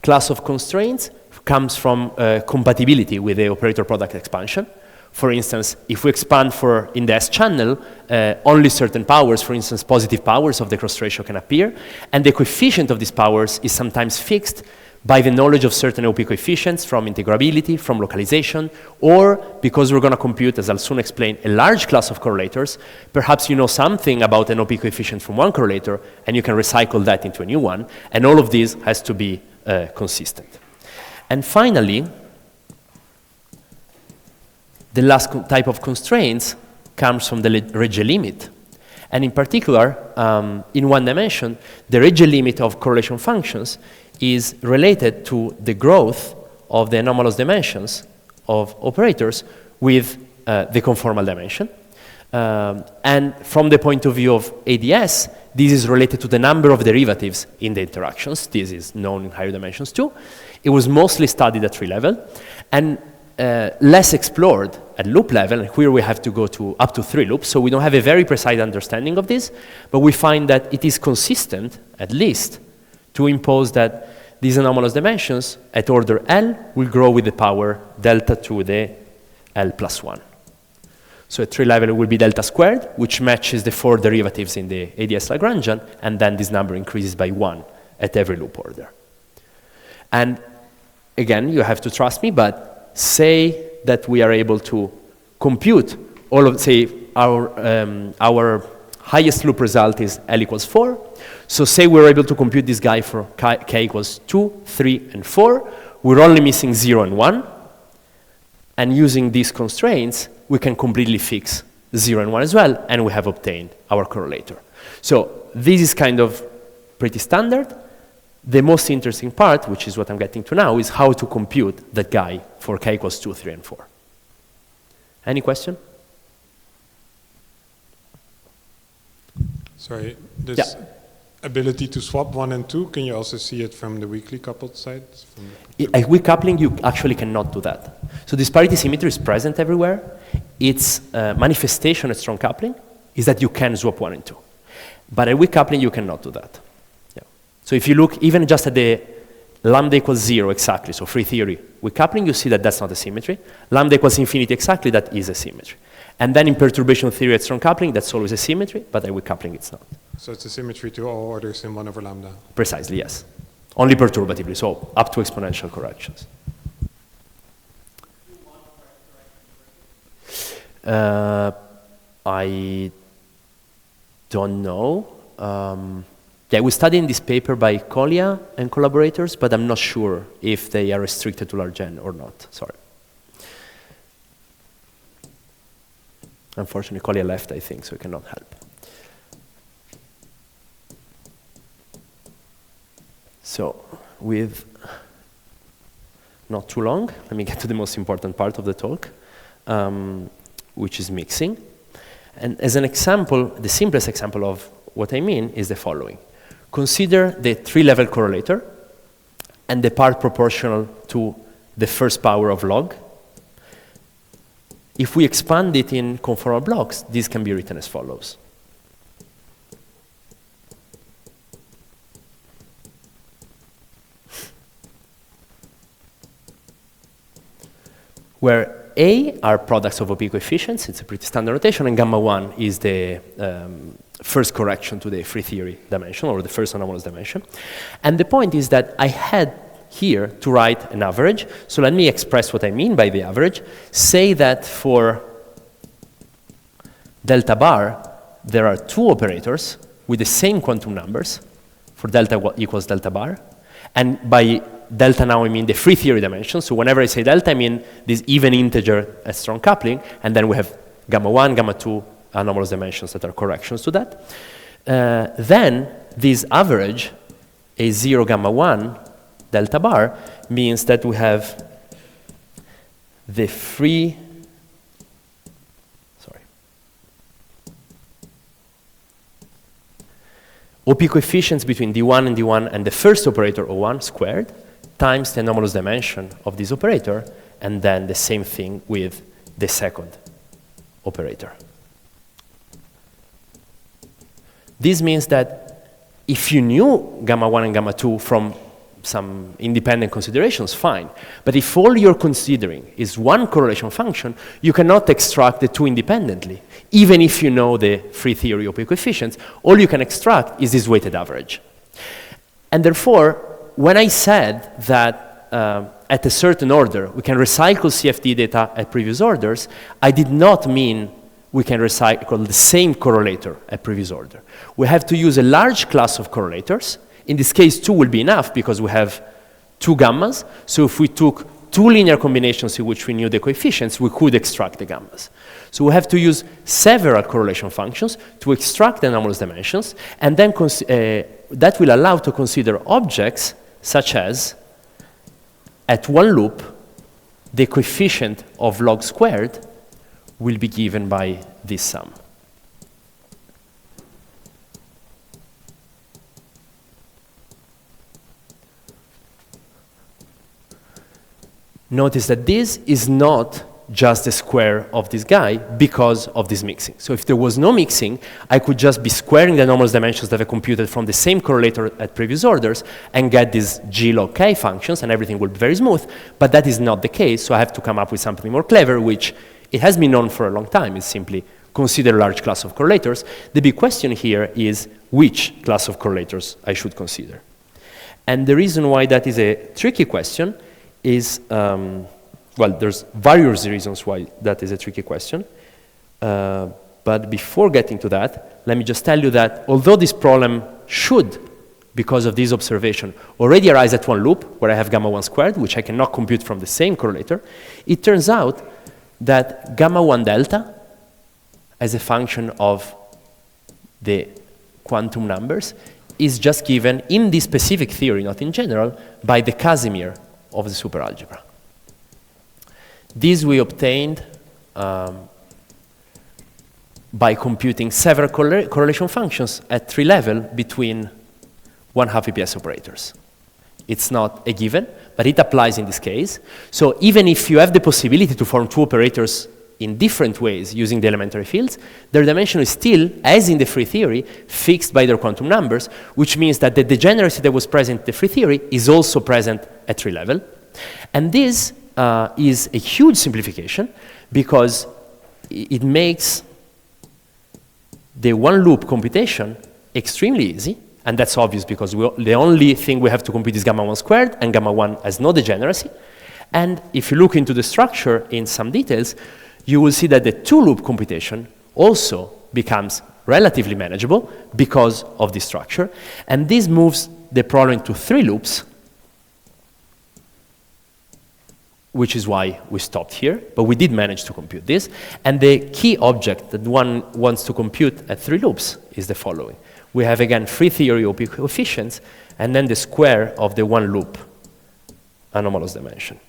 class of constraints comes from compatibility with the operator product expansion. For instance, if we expand in the S channel, only certain powers, for instance, positive powers of the cross ratio can appear, and the coefficient of these powers is sometimes fixed by the knowledge of certain OP coefficients from integrability, from localization, or because we're going to compute, as I'll soon explain, a large class of correlators, perhaps you know something about an OP coefficient from one correlator, and you can recycle that into a new one, and all of this has to be consistent. And finally, the last type of constraints comes from the Regge limit. And in particular, in one dimension, the Regge limit of correlation functions is related to the growth of the anomalous dimensions of operators with the conformal dimension. And from the point of view of ADS, this is related to the number of derivatives in the interactions. This is known in higher dimensions too. It was mostly studied at tree level and less explored at loop level. And here we have to go to up to 3 loops. So we don't have a very precise understanding of this, but we find that it is consistent, at least, to impose that these anomalous dimensions at order L will grow with the power delta to the L plus 1. So at tree level, it will be delta squared, which matches the 4 derivatives in the ADS Lagrangian, and then this number increases by 1 at every loop order. And again, you have to trust me, but say that we are able to compute all of, say, our highest loop result is L equals 4. So say we're able to compute this guy for k equals 2, 3, and 4. We're only missing 0 and 1. And using these constraints, we can completely fix 0 and 1 as well, and we have obtained our correlator. So this is kind of pretty standard. The most interesting part, which is what I'm getting to now, is how to compute that guy for k equals 2, 3, and 4. Any question? Sorry, this ability to swap 1 and 2, can you also see it from the weakly coupled side? A weak coupling, you actually cannot do that. So disparity symmetry is present everywhere. Its manifestation at strong coupling is that you can swap 1 and 2. But at weak coupling, you cannot do that. Yeah. So if you look even just at the lambda equals 0 exactly, so free theory, weak coupling, you see that that's not a symmetry. Lambda equals infinity exactly, that is a symmetry. And then in perturbation theory at strong coupling, that's always a symmetry, but at weak coupling, it's not. So it's a symmetry to all orders in 1 over lambda? Precisely, yes. Only perturbatively, so up to exponential corrections. I don't know. Yeah, we studied in this paper by Collier and collaborators, but I'm not sure if they are restricted to large N or not. Sorry. Unfortunately, Collier left, I think, so we cannot help. So, with not too long, let me get to the most important part of the talk, which is mixing. And as an example, the simplest example of what I mean is the following. Consider the 3-level correlator and the part proportional to the first power of log. If we expand it in conformal blocks, this can be written as follows. Where A are products of OP coefficients, it's a pretty standard notation, and gamma 1 is the first correction to the free theory dimension, or the first anomalous dimension. And the point is that I had here to write an average, so let me express what I mean by the average. Say that for delta bar, there are 2 operators with the same quantum numbers for delta equals delta bar, and by delta now I mean the free theory dimension. So whenever I say delta, I mean this even integer at strong coupling, and then we have gamma 1, gamma 2 anomalous dimensions that are corrections to that. Then this average, A0 gamma 1 delta bar, means that we have the free, OP coefficients between D1 and the first operator O1 squared times the anomalous dimension of this operator, and then the same thing with the second operator. This means that if you knew gamma 1 and gamma 2 from some independent considerations, fine. But if all you're considering is one correlation function, you cannot extract the two independently. Even if you know the free theory of coefficients, all you can extract is this weighted average. And therefore, when I said that at a certain order, we can recycle CFT data at previous orders, I did not mean we can recycle the same correlator at previous order. We have to use a large class of correlators. In this case, 2 will be enough because we have 2 gammas. So if we took 2 linear combinations in which we knew the coefficients, we could extract the gammas. So we have to use several correlation functions to extract the anomalous dimensions, and then that will allow to consider objects such as, at one loop, the coefficient of log squared will be given by this sum. Notice that this is not just the square of this guy because of this mixing. So if there was no mixing, I could just be squaring the anomalous dimensions that I computed from the same correlator at previous orders and get these g log k functions, and everything would be very smooth. But that is not the case, so I have to come up with something more clever, which it has been known for a long time. It's simply consider a large class of correlators. The big question here is which class of correlators I should consider. And the reason why that is a tricky question is, well, there's various reasons why that is a tricky question. But before getting to that, let me just tell you that although this problem should, because of this observation, already arise at one loop, where I have gamma 1 squared, which I cannot compute from the same correlator, it turns out that gamma 1 delta, as a function of the quantum numbers, is just given in this specific theory, not in general, by the Casimir of the superalgebra. This we obtained by computing several correlation functions at 3 levels between 1/2 EPS operators. It's not a given, but it applies in this case. So even if you have the possibility to form 2 operators in different ways using the elementary fields, their dimension is still, as in the free theory, fixed by their quantum numbers, which means that the degeneracy that was present in the free theory is also present at 3 level. And this is a huge simplification because it makes the one loop computation extremely easy. And that's obvious because the only thing we have to compute is gamma 1 squared, and gamma 1 has no degeneracy. And if you look into the structure in some details, you will see that the 2-loop computation also becomes relatively manageable because of this structure. And this moves the problem into 3 loops, which is why we stopped here. But we did manage to compute this. And the key object that one wants to compute at 3 loops is the following. We have, again, free theory of coefficients, and then the square of the 1-loop anomalous dimension.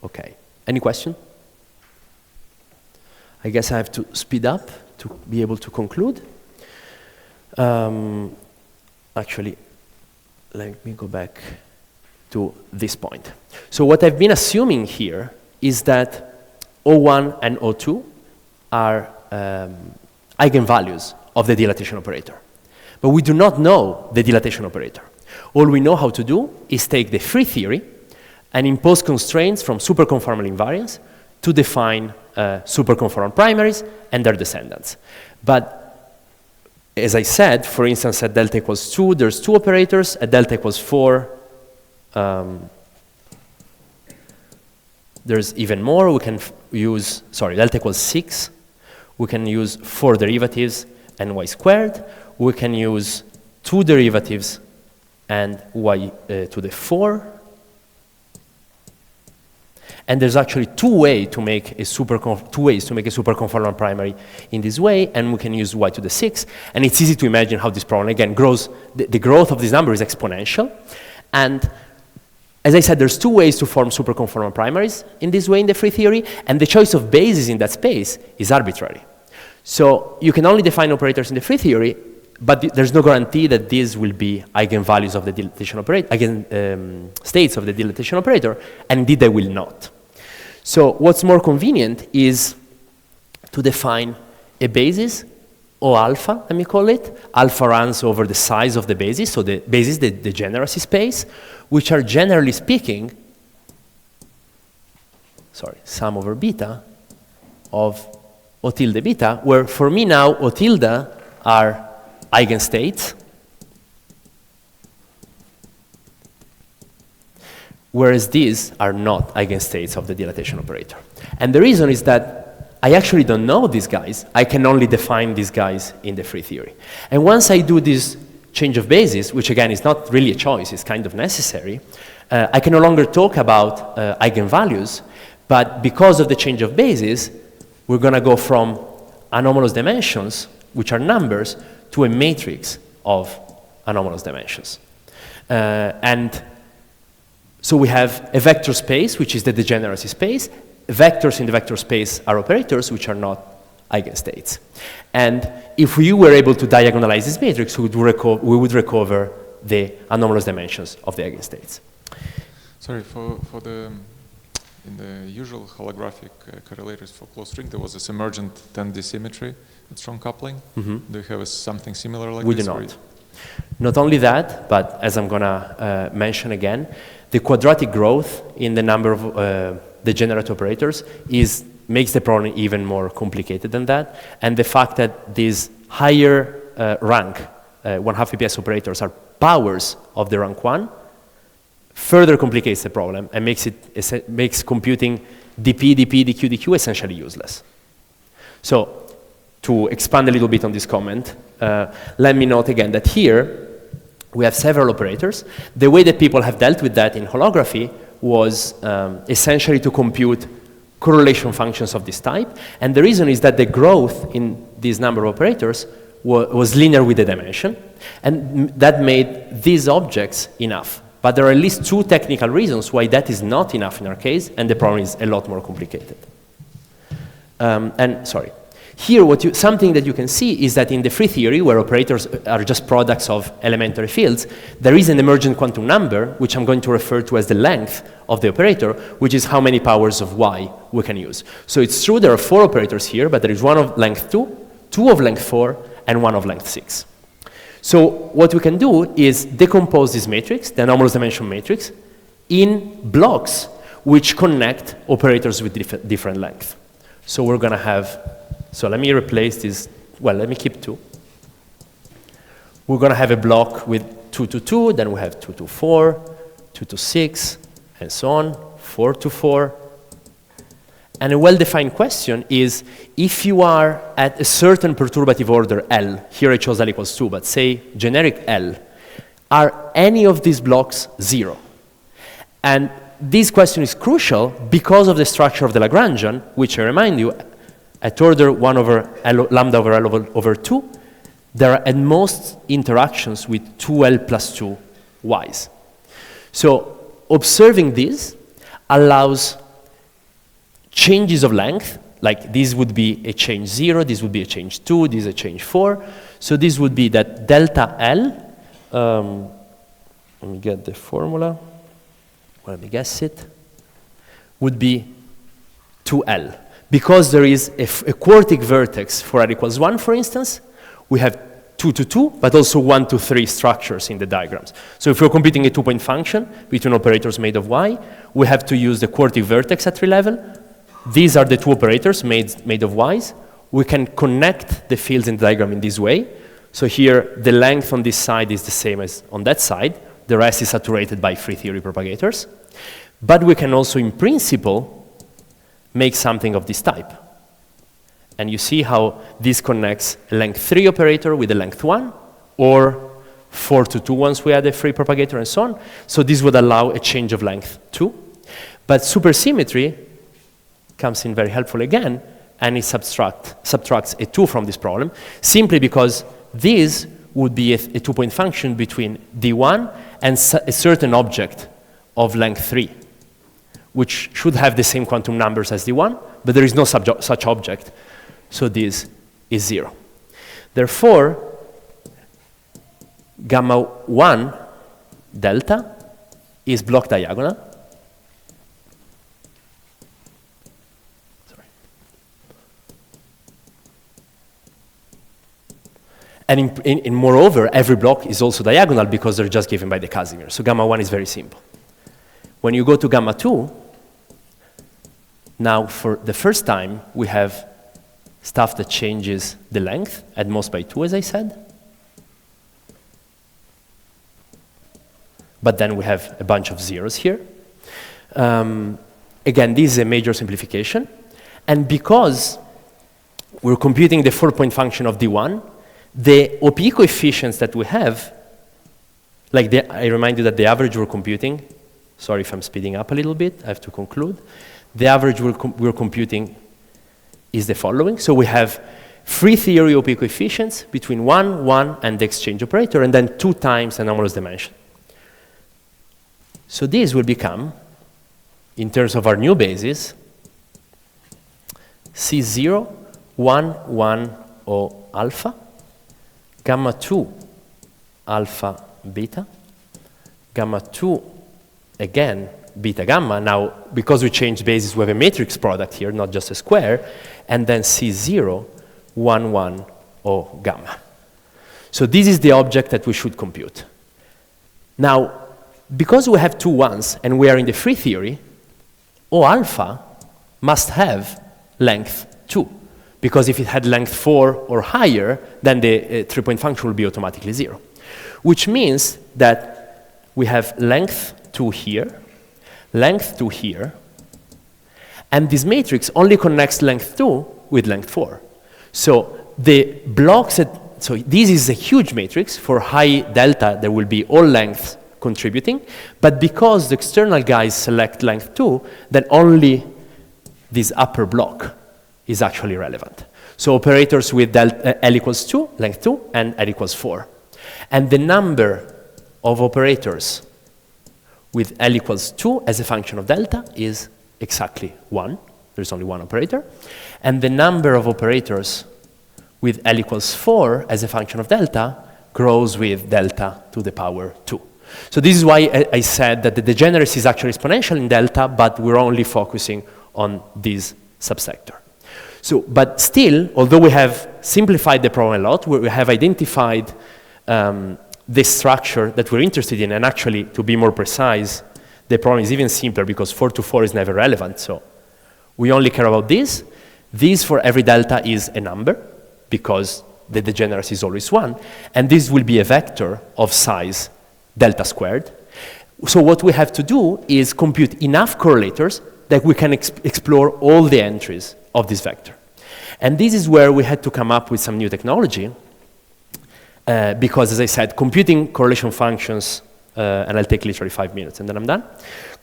Okay, any question? I guess I have to speed up to be able to conclude. Actually, let me go back to this point. So what I've been assuming here is that O1 and O2 are eigenvalues of the dilatation operator. But we do not know the dilatation operator. All we know how to do is take the free theory and impose constraints from superconformal invariance to define superconformal primaries and their descendants. But as I said, for instance, at delta equals 2, there's 2 operators. At delta equals 4, there's even more. We can use, delta equals 6. We can use 4 derivatives and y squared. We can use 2 derivatives and y to the 4. And there's actually 2 ways to make a superconformal primary in this way, and we can use y to the 6. And it's easy to imagine how this problem, again, grows. The growth of this number is exponential. And as I said, there's 2 ways to form superconformal primaries in this way in the free theory, and the choice of bases in that space is arbitrary. So you can only define operators in the free theory But there's no guarantee that these will be eigenvalues of the dilatation operator, states of the dilatation operator, and indeed they will not. So what's more convenient is to define a basis, O alpha, let me call it. Alpha runs over the size of the basis, so the basis, the degeneracy space, which are generally speaking, sum over beta of O tilde beta, where for me now O tilde are eigenstates, whereas these are not eigenstates of the dilatation operator. And the reason is that I actually don't know these guys. I can only define these guys in the free theory. And once I do this change of basis, which again is not really a choice, it's kind of necessary, I can no longer talk about eigenvalues, but because of the change of basis, we're going to go from anomalous dimensions, which are numbers, to a matrix of anomalous dimensions. And so we have a vector space, which is the degeneracy space. Vectors in the vector space are operators, which are not eigenstates. And if we were able to diagonalize this matrix, we would recover the anomalous dimensions of the eigenstates. Sorry, in the usual holographic correlators for closed string, there was this emergent 10D symmetry with strong coupling. Mm-hmm. Do you have something similar like this? We do not. Not only that, but as I'm going to mention again, the quadratic growth in the number of degenerate operators makes the problem even more complicated than that. And the fact that these higher rank 1/2 EPS operators are powers of the rank 1 further complicates the problem and makes computing dp, dp, dq, dq essentially useless. So to expand a little bit on this comment, let me note again that here we have several operators. The way that people have dealt with that in holography was essentially to compute correlation functions of this type. And the reason is that the growth in this number of operators was linear with the dimension. And that made these objects enough. But there are at least 2 technical reasons why that is not enough in our case, and the problem is a lot more complicated. Here, something that you can see is that in the free theory, where operators are just products of elementary fields, there is an emergent quantum number, which I'm going to refer to as the length of the operator, which is how many powers of y we can use. So it's true there are 4 operators here, but there is one of length 2, 2 of length 4, and 1 of length 6. So what we can do is decompose this matrix, the anomalous dimension matrix, in blocks which connect operators with different length. So we're going to have, so let me replace this, well, let me keep 2. We're going to have a block with 2 to 2, then we have 2 to 4, 2 to 6, and so on, 4 to 4. And a well-defined question is, if you are at a certain perturbative order L, here I chose L equals 2, but say generic L, are any of these blocks 0? And this question is crucial because of the structure of the Lagrangian, which I remind you, at order 1 over L, lambda over L over 2, there are at most interactions with 2L plus 2 y's. So observing this allows changes of length, like this would be a change 0, this would be a change 2, this is a change 4. So this would be that delta L, let me get the formula, well, let me guess it, would be 2L. Because there is a quartic vertex for R equals 1, for instance, we have 2 to 2, but also 1 to 3 structures in the diagrams. So if we're computing a 2-point function between operators made of y, we have to use the quartic vertex at 3 level. These are the 2 operators made of y's. We can connect the fields in the diagram in this way. So here, the length on this side is the same as on that side. The rest is saturated by free theory propagators. But we can also, in principle, make something of this type. And you see how this connects a length 3 operator with a length 1, or 4 to 2 once we add a free propagator and so on. So this would allow a change of length 2. But supersymmetry comes in very helpful again, and it subtracts a 2 from this problem, simply because this would be a 2-point function between D1 and a certain object of length 3, which should have the same quantum numbers as D1, but there is no such object, so this is 0. Therefore, gamma 1 delta is block diagonal. Sorry. And moreover, every block is also diagonal because they're just given by the Casimir. So gamma 1 is very simple. When you go to gamma 2, now for the first time, we have stuff that changes the length, at most by 2, as I said. But then we have a bunch of zeros here. Again, this is a major simplification. And because we're computing the 4-point function of D1, the OPE coefficients that we have, like I remind you that the average we're computing, sorry if I'm speeding up a little bit, I have to conclude. The average we're computing is the following. So we have free theory OPE coefficients between 1, 1, and the exchange operator, and then 2 times the anomalous dimension. So this will become, in terms of our new basis, C0, 1, 1, O alpha, gamma 2, alpha, beta, gamma 2, again, beta gamma. Now, because we changed basis, we have a matrix product here, not just a square, and then C0, 1, 1, O gamma. So this is the object that we should compute. Now, because we have 2 1s and we are in the free theory, O alpha must have length 2. Because if it had length 4 or higher, then the 3-point function will be automatically 0. Which means that we have length 2 here, length 2 here, and this matrix only connects length 2 with length 4. So the blocks so this is a huge matrix. For high delta, there will be all lengths contributing, but because the external guys select length 2, then only this upper block is actually relevant. So operators with L equals 2, length 2, and L equals 4. And the number of operators with L equals 2 as a function of delta is exactly 1. There's only one operator. And the number of operators with L equals 4 as a function of delta grows with delta to the power 2. So this is why I said that the degeneracy is actually exponential in delta, but we're only focusing on this subsector. So, but still, although we have simplified the problem a lot, we have identified this structure that we're interested in, and actually, to be more precise, the problem is even simpler because 4 to 4 is never relevant, so we only care about this. This for every delta is a number, because the degeneracy is always 1, and this will be a vector of size delta squared. So what we have to do is compute enough correlators that we can explore all the entries of this vector. And this is where we had to come up with some new technology, because, as I said, computing correlation functions, and I'll take literally 5 minutes and then I'm done.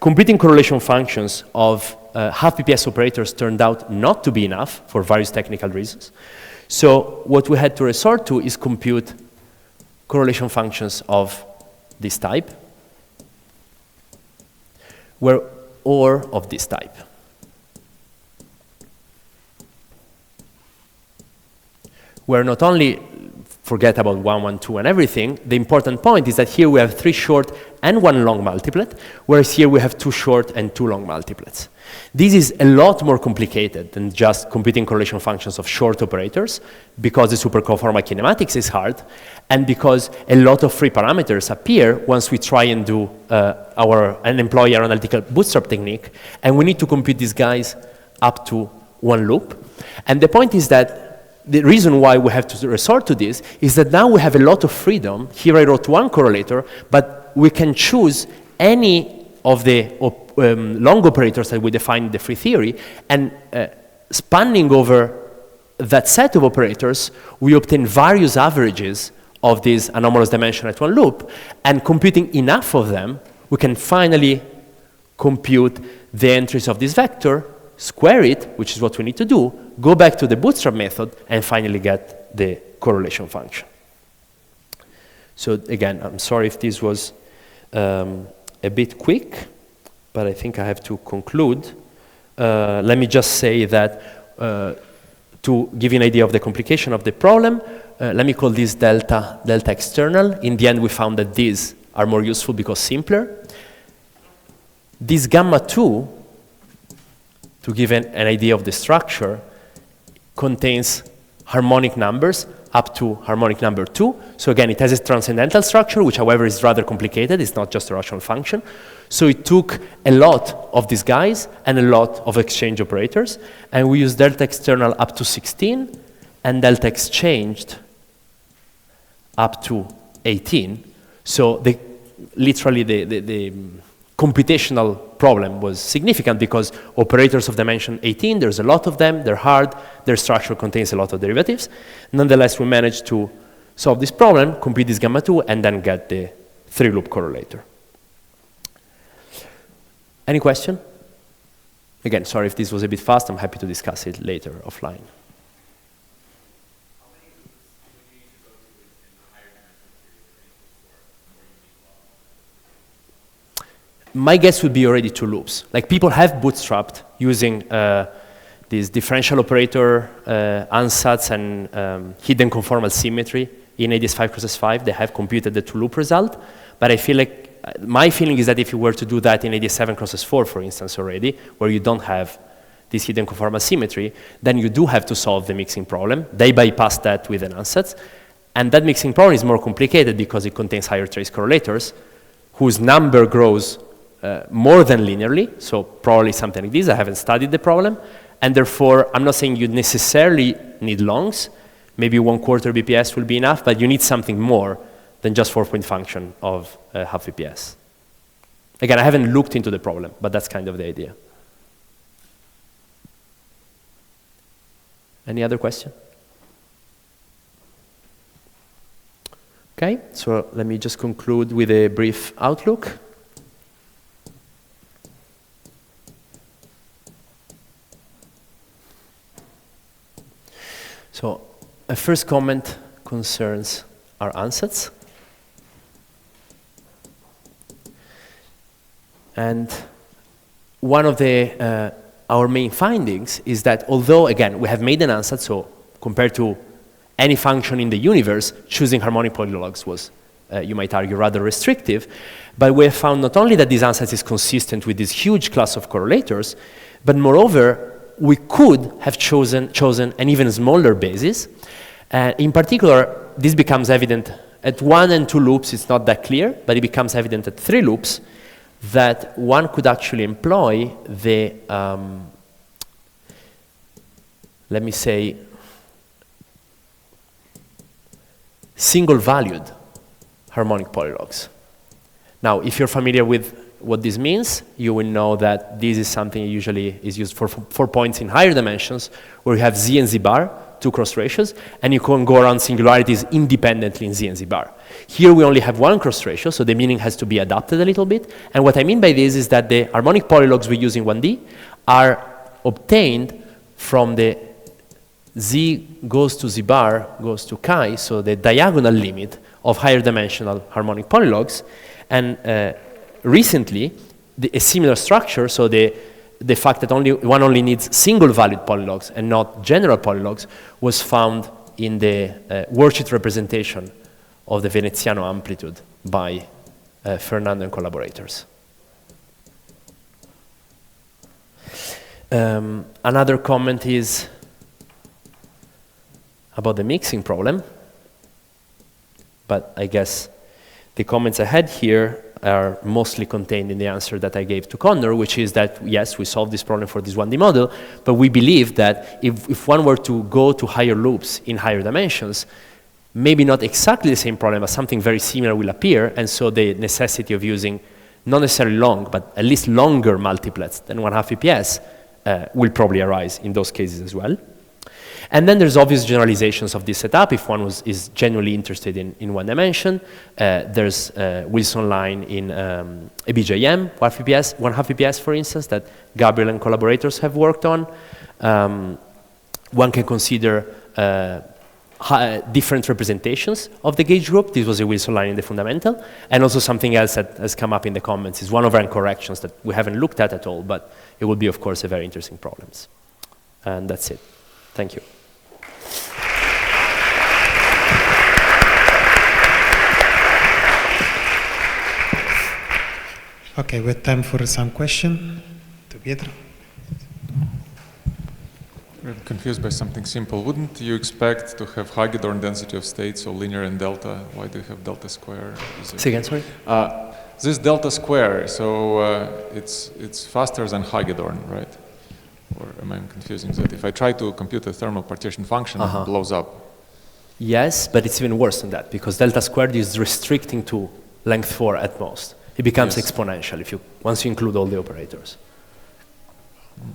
Computing correlation functions of half PPS operators turned out not to be enough for various technical reasons. So what we had to resort to is compute correlation functions of this type, or of this type. Where not only forget about 1, 1, 2 and everything, the important point is that here we have 3 short and 1 long multiplet, whereas here we have 2 short and 2 long multiplets. This is a lot more complicated than just computing correlation functions of short operators, because the superconformal kinematics is hard, and because a lot of free parameters appear once we try and do and employ our analytical bootstrap technique, and we need to compute these guys up to 1 loop. And the point is that the reason why we have to resort to this is that now we have a lot of freedom. Here I wrote 1 correlator, but we can choose any of the long operators that we define in the free theory, and spanning over that set of operators, we obtain various averages of this anomalous dimension at 1 loop, and computing enough of them, we can finally compute the entries of this vector, square it, which is what we need to do, go back to the bootstrap method, and finally get the correlation function. So again, I'm sorry if this was a bit quick, but I think I have to conclude. Let me just say that to give you an idea of the complication of the problem, let me call this delta external. In the end, we found that these are more useful because simpler. This gamma 2, to give an idea of the structure, contains harmonic numbers up to harmonic number 2. So again, it has a transcendental structure, which, however, is rather complicated. It's not just a rational function. So it took a lot of these guys and a lot of exchange operators. And we used delta external up to 16 and delta exchanged up to 18. So literally the computational problem was significant because operators of dimension 18, there's a lot of them, they're hard, their structure contains a lot of derivatives. Nonetheless, we managed to solve this problem, compute this gamma 2, and then get the 3-loop correlator. Any question? Again, sorry if this was a bit fast, I'm happy to discuss it later offline. My guess would be already 2 loops. Like, people have bootstrapped using this differential operator, ansatz, and hidden conformal symmetry in ADS5 x 5. They have computed the 2-loop result. But I feel like, my feeling is that if you were to do that in ADS7 x 4, for instance, already, where you don't have this hidden conformal symmetry, then you do have to solve the mixing problem. They bypass that with an ansatz. And that mixing problem is more complicated because it contains higher trace correlators whose number grows more than linearly, so probably something like this. I haven't studied the problem, and therefore I'm not saying you necessarily need longs. Maybe 1/4 BPS will be enough, but you need something more than just 4-point function of half BPS. Again, I haven't looked into the problem, but that's kind of the idea. Any other question? Okay, so let me just conclude with a brief outlook. So a first comment concerns our ansatz. And one of our main findings is that although, again, we have made an ansatz, so compared to any function in the universe, choosing harmonic polylogs was, you might argue, rather restrictive. But we have found not only that this ansatz is consistent with this huge class of correlators, but moreover, we could have chosen an even smaller basis. In particular, this becomes evident at 1 and 2 loops. It's not that clear, but it becomes evident at 3 loops that one could actually employ the, let me say, single-valued harmonic polylogs. Now, if you're familiar with what this means, you will know that this is something that usually is used for points in higher dimensions, where you have Z and Z bar, 2 cross ratios, and you can go around singularities independently in Z and Z bar. Here we only have 1 cross ratio, so the meaning has to be adapted a little bit. And what I mean by this is that the harmonic polylogs we use in 1D are obtained from the Z goes to Z bar goes to chi, so the diagonal limit of higher dimensional harmonic polylogs. And recently, a similar structure, so the fact that one only needs single-valued polylogs and not general polylogs, was found in the worksheet representation of the Veneziano amplitude by Fernando and collaborators. Another comment is about the mixing problem, but I guess the comments I had here are mostly contained in the answer that I gave to Connor, which is that, yes, we solved this problem for this 1D model, but we believe that if one were to go to higher loops in higher dimensions, maybe not exactly the same problem, but something very similar will appear, and so the necessity of using not necessarily long, but at least longer multiplets than 1/2 BPS will probably arise in those cases as well. And then there's obvious generalizations of this setup if one is genuinely interested in 1 dimension. There's Wilson line in a BJM, 1/2 BPS, for instance, that Gabriel and collaborators have worked on. One can consider different representations of the gauge group. This was a Wilson line in the fundamental. And also something else that has come up in the comments is 1/n corrections that we haven't looked at all, but it will be, of course, a very interesting problem. And that's it. Thank you. Okay, we have time for some question to Pietro. I'm confused by something simple. Wouldn't you expect to have Hagedorn density of states, so linear and delta? Why do you have delta square? Say again, sorry? This delta square, so it's faster than Hagedorn, right? Or am I confusing that? If I try to compute a thermal partition function, it blows up. Yes, but it's even worse than that, because delta squared is restricting to length 4 at most. It becomes exponential once you include all the operators.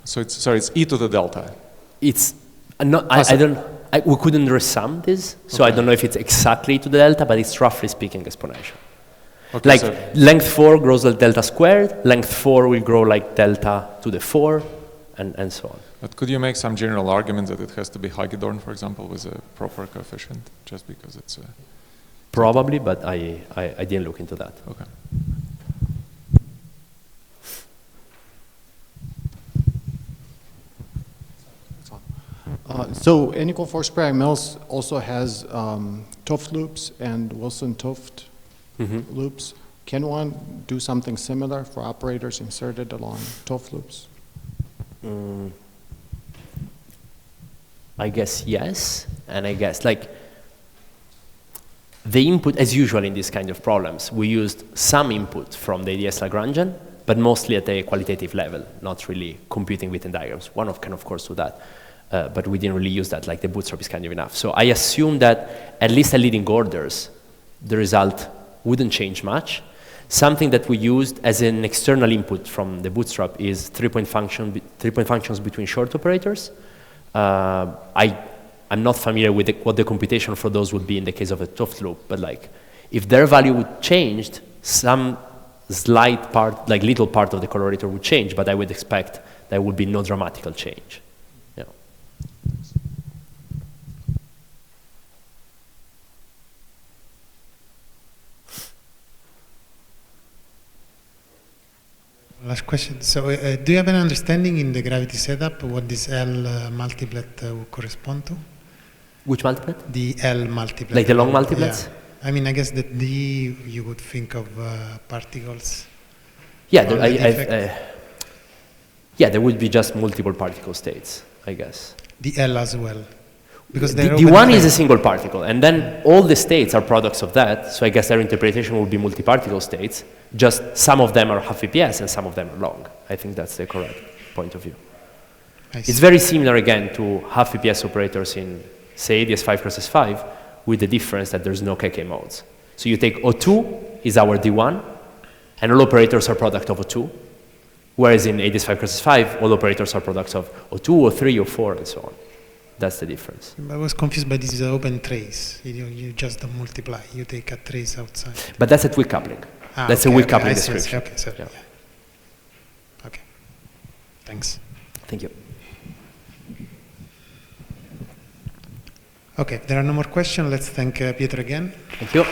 So it's e to the delta. It's not. We couldn't resum this, so I don't know if it's exactly to the delta, but it's roughly speaking exponential. Okay, like so length 4 grows like delta squared. Length 4 will grow like delta to the 4, and so on. But could you make some general argument that it has to be Hagedorn, for example, with a proper coefficient, just because it's a... Probably, but I didn't look into that. Okay. So n equal 4 sparing Mills also has Toft loops and Wilson-Toft loops. Can one do something similar for operators inserted along Toft loops? I guess yes, and I guess like the input, as usual in these kind of problems, we used some input from the ADS Lagrangian, but mostly at a qualitative level, not really computing Witten diagrams. One can of course do that, but we didn't really use that, like the Bootstrap is kind of enough. So I assume that at least at leading orders, the result wouldn't change much. Something that we used as an external input from the Bootstrap is three-point functions between short operators. I'm not familiar with what the computation for those would be in the case of a Toft loop, but like if their value would change, some slight part, like little part of the colorator would change, but I would expect there would be no dramatical change. Yeah. Last question. So do you have an understanding in the gravity setup what this L multiplet would correspond to? Which multiplet? The L multiplet. Like the long multiplets? Yeah. I mean, I guess that D, you would think of particles. Yeah, there would be just multiple particle states, I guess. The L as well. Because the one is a single particle, and then all the states are products of that, so I guess their interpretation would be multi-particle states, just some of them are half VPS and some of them are long. I think that's the correct point of view. It's very similar, again, to half VPS operators in, say, ADS5 x S5, with the difference that there's no KK modes. So you take O2 is our D1, and all operators are product of O2, whereas in ADS5 x S5, all operators are products of O2, O3, O4, and so on. That's the difference. I was confused by this open trace. You just don't multiply. You take a trace outside. But that's a weak coupling. That's a weak coupling description. Okay, sorry. Yeah. Okay. Thanks. Thank you. Okay, there are no more questions. Let's thank Pietro again. Thank you.